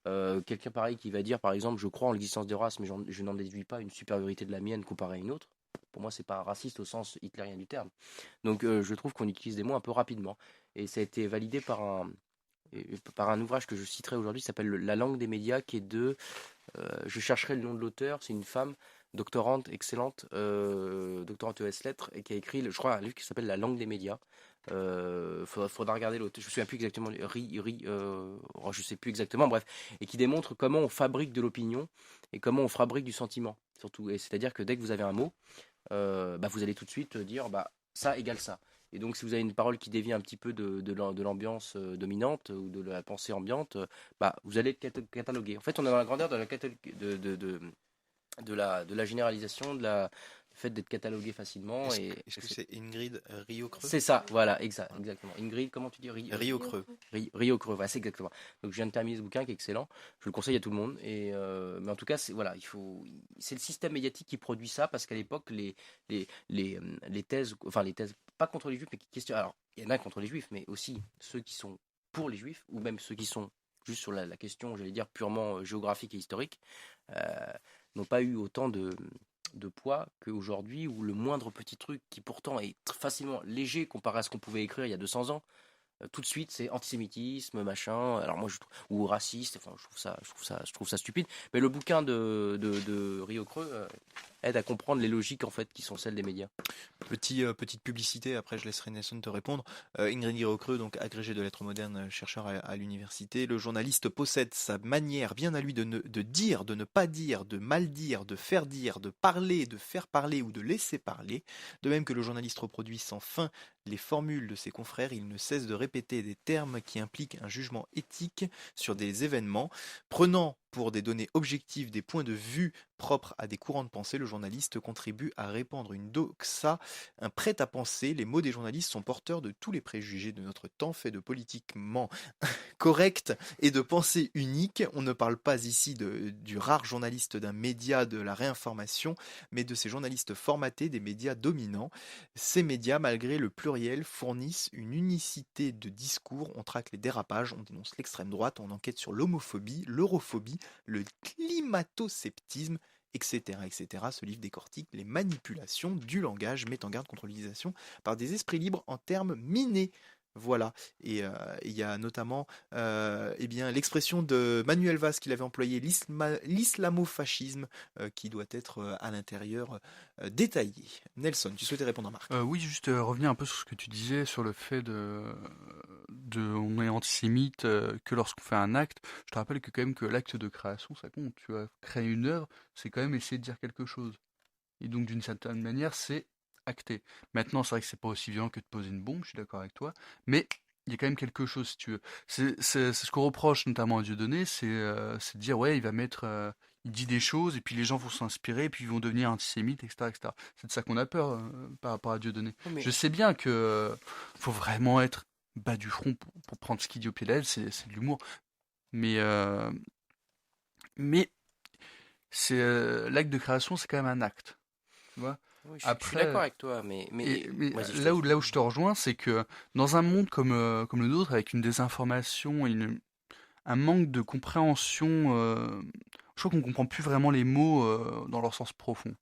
Quelqu'un pareil qui va dire, par exemple, je crois en l'existence des races, mais je n'en déduis pas une supériorité de la mienne comparée à une autre. Pour moi, c'est pas un raciste au sens hitlérien du terme. Donc, je trouve qu'on utilise des mots un peu rapidement. Et ça a été validé par un ouvrage que je citerai aujourd'hui, qui s'appelle La langue des médias, qui est je chercherai le nom de l'auteur, c'est une femme doctorante excellente, doctorante ES Lettres, et qui a écrit, je crois, un livre qui s'appelle La langue des médias. Faudra regarder l'autre, je me souviens plus exactement, je sais plus exactement, bref, et qui démontre comment on fabrique de l'opinion et comment on fabrique du sentiment, surtout. Et c'est-à-dire que dès que vous avez un mot, vous allez tout de suite dire ça égale ça. Et donc si vous avez une parole qui dévie un petit peu de l'ambiance dominante ou de la pensée ambiante, vous allez cataloguer. En fait, on est dans la grandeur de la généralisation, du fait d'être catalogué facilement. Est-ce que c'est Ingrid Rio-Creux? C'est ça, voilà, exactement. Ingrid, comment tu dis? Rio-Creux. Rio-Creux, voilà, c'est exactement. Donc je viens de terminer ce bouquin qui est excellent. Je le conseille à tout le monde. Mais en tout cas, c'est le système médiatique qui produit ça, parce qu'à l'époque, les thèses, pas contre les juifs, mais qui questionnent. Alors, il y en a contre les juifs, mais aussi ceux qui sont pour les juifs, ou même ceux qui sont juste sur la question, j'allais dire, purement géographique et historique, n'ont pas eu autant de poids qu'aujourd'hui, où le moindre petit truc qui pourtant est facilement léger comparé à ce qu'on pouvait écrire il y a 200 ans, tout de suite c'est antisémitisme, machin, alors moi ou raciste, je trouve ça stupide. Mais le bouquin de Rio-Creux aide à comprendre les logiques en fait qui sont celles des médias. Petite publicité, après je laisserai Nelson te répondre. Ingrid Rio-Creux, donc agrégée de lettres modernes, chercheur à l'université. Le journaliste possède sa manière bien à lui de dire, de ne pas dire, de mal dire, de faire parler, de faire parler ou de laisser parler. De même que le journaliste reproduit sans fin les formules de ses confrères, il ne cesse de répéter des termes qui impliquent un jugement éthique sur des événements. Prenant pour des données objectives des points de vue propres à des courants de pensée, le journaliste contribue à répandre une doxa, un prêt-à-penser. Les mots des journalistes sont porteurs de tous les préjugés de notre temps, fait de politiquement correct et de pensée unique. On ne parle pas ici du rare journaliste d'un média de la réinformation, mais de ces journalistes formatés des médias dominants. Ces médias, malgré le pluriel, fournissent une unicité de discours. On traque les dérapages, on dénonce l'extrême droite, on enquête sur l'homophobie, l'europhobie, le climato-sceptisme, etc., etc. Ce livre décortique les manipulations du langage, met en garde contre l'utilisation par des esprits libres en termes minés. Voilà, et il y a notamment l'expression de Manuel Valls qu'il avait employé, l'islamofascisme, qui doit être à l'intérieur détaillé. Nelson, tu souhaitais répondre à Marc? Oui, juste revenir un peu sur ce que tu disais sur le fait on est antisémite que lorsqu'on fait un acte. Je te rappelle que quand même que l'acte de création, ça compte. Tu as créé une œuvre, c'est quand même essayer de dire quelque chose. Et donc d'une certaine manière, c'est acté. Maintenant, c'est vrai que c'est pas aussi violent que de poser une bombe, je suis d'accord avec toi, mais il y a quand même quelque chose, si tu veux. C'est ce qu'on reproche notamment à Dieudonné, c'est de dire, ouais, il dit des choses, et puis les gens vont s'inspirer, et puis ils vont devenir antisémites, etc., etc. C'est de ça qu'on a peur par rapport à Dieudonné. Mais Je sais bien que faut vraiment être bas du front pour prendre ce qu'il dit au pied de la lettre, c'est de l'humour. Mais l'acte de création, c'est quand même un acte. Tu vois. oui, je suis Après, d'accord avec toi, mais mais vas-y, je te là laisse. où je te rejoins, c'est que dans un monde comme le nôtre, avec une désinformation, et un manque de compréhension, je crois qu'on comprend plus vraiment les mots dans leur sens profond.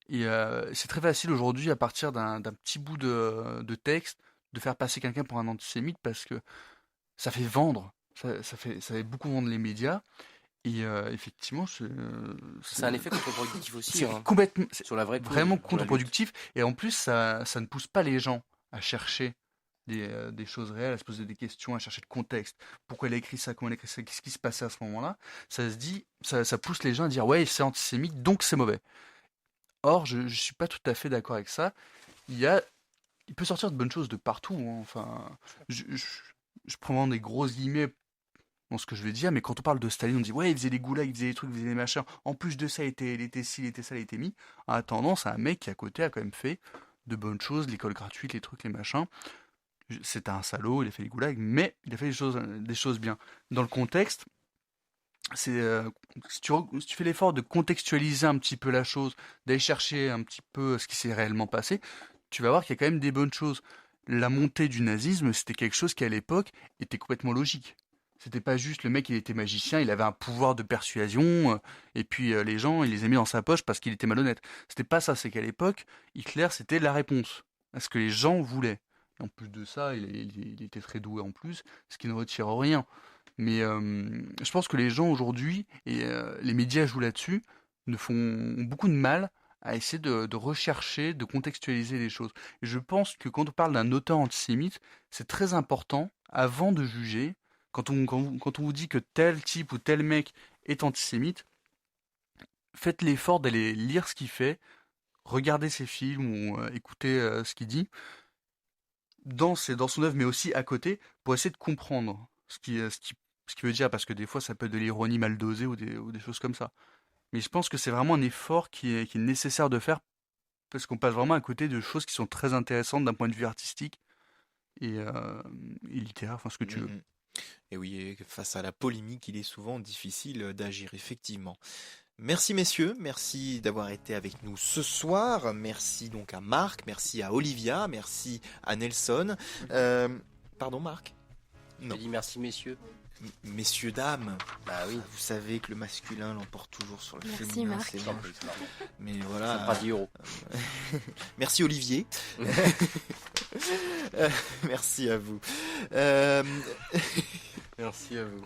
Et c'est très facile aujourd'hui, à partir d'un petit bout de texte, de faire passer quelqu'un pour un antisémite parce que ça fait vendre. Ça fait beaucoup vendre les médias. Et effectivement, C'est un effet contre-productif aussi, hein, complètement, sur la vraie cause, vraiment sur la lutte. contre-productif. Et en plus, ça ne pousse pas les gens à chercher des choses réelles, à se poser des questions, à chercher le contexte. Pourquoi il a écrit ça, comment il a écrit ça, qu'est-ce qui se passait à ce moment-là. Ça pousse les gens à dire ouais, c'est antisémite, donc c'est mauvais. Or, je ne suis pas tout à fait d'accord avec ça. Il peut sortir de bonnes choses de partout, hein. Enfin, je prends vraiment des grosses guillemets dans ce que je vais dire, mais quand on parle de Staline, on dit ouais, il faisait des goulags, il faisait des trucs, il faisait des machins. En plus de ça, il était ci, il était ça, il était mis. En attendant, c'est un mec qui à côté a quand même fait de bonnes choses, l'école gratuite, les trucs, les machins. C'était un salaud, il a fait des goulags, mais il a fait des choses bien. Dans le contexte, si tu fais l'effort de contextualiser un petit peu la chose, d'aller chercher un petit peu ce qui s'est réellement passé, tu vas voir qu'il y a quand même des bonnes choses. La montée du nazisme, c'était quelque chose qui à l'époque était complètement logique. C'était pas juste le mec, il était magicien, il avait un pouvoir de persuasion, et puis les gens, il les a mis dans sa poche parce qu'il était malhonnête. C'était pas ça, c'est qu'à l'époque, Hitler, c'était la réponse à ce que les gens voulaient. En plus de ça, il était très doué en plus, ce qui ne retire rien. Mais je pense que les gens aujourd'hui, et les médias jouent là-dessus, ont beaucoup de mal à essayer de rechercher, de contextualiser les choses. Et je pense que quand on parle d'un auteur antisémite, c'est très important, avant de juger, quand on vous dit que tel type ou tel mec est antisémite, faites l'effort d'aller lire ce qu'il fait, regarder ses films ou écouter ce qu'il dit, dans son œuvre, mais aussi à côté, pour essayer de comprendre ce qu'il veut dire, parce que des fois ça peut être de l'ironie mal dosée ou des choses comme ça. Mais je pense que c'est vraiment un effort qui est nécessaire de faire, parce qu'on passe vraiment à côté de choses qui sont très intéressantes d'un point de vue artistique et littéraire, enfin ce que tu veux. Et oui, face à la polémique, il est souvent difficile d'agir, effectivement. Merci messieurs, merci d'avoir été avec nous ce soir. Merci donc à Marc, merci à Olivia, merci à Nelson. Pardon Marc? Je dis merci messieurs. Messieurs, dames. Bah oui. Vous savez que le masculin l'emporte toujours sur le Merci, féminin. Marc. C'est bon. Mais voilà. Ça fera 10 €. Merci Olivier. Merci à vous. Merci à vous.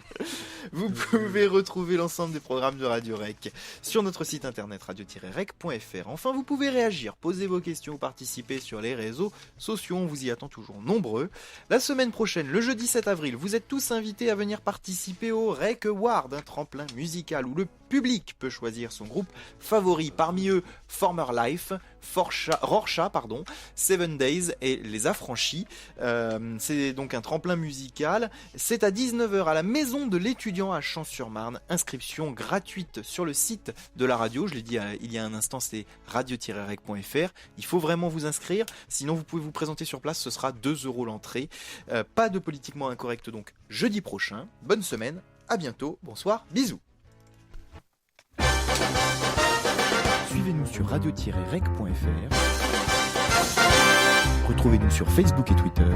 Vous pouvez retrouver l'ensemble des programmes de Radio Rec sur notre site internet radio-rec.fr. Enfin, vous pouvez réagir, poser vos questions ou participer sur les réseaux sociaux. On vous y attend toujours nombreux. La semaine prochaine, le jeudi 7 avril, vous êtes tous invités à venir participer au Rec Award, un tremplin musical où le public peut choisir son groupe favori. Parmi eux, Former Life, Rorschach, Seven Days et Les Affranchis. C'est donc un tremplin musical. C'est à 19h à la Maison de l'étudiant à Champs-sur-Marne. Inscription gratuite sur le site de la radio. Je l'ai dit il y a un instant, c'est radio-rec.fr. Il faut vraiment vous inscrire. Sinon, vous pouvez vous présenter sur place. Ce sera 2 € l'entrée. Pas de politiquement incorrect donc jeudi prochain. Bonne semaine. À bientôt. Bonsoir. Bisous. Suivez-nous sur radio-rec.fr. Retrouvez-nous sur Facebook et Twitter.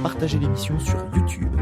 Partagez l'émission sur YouTube.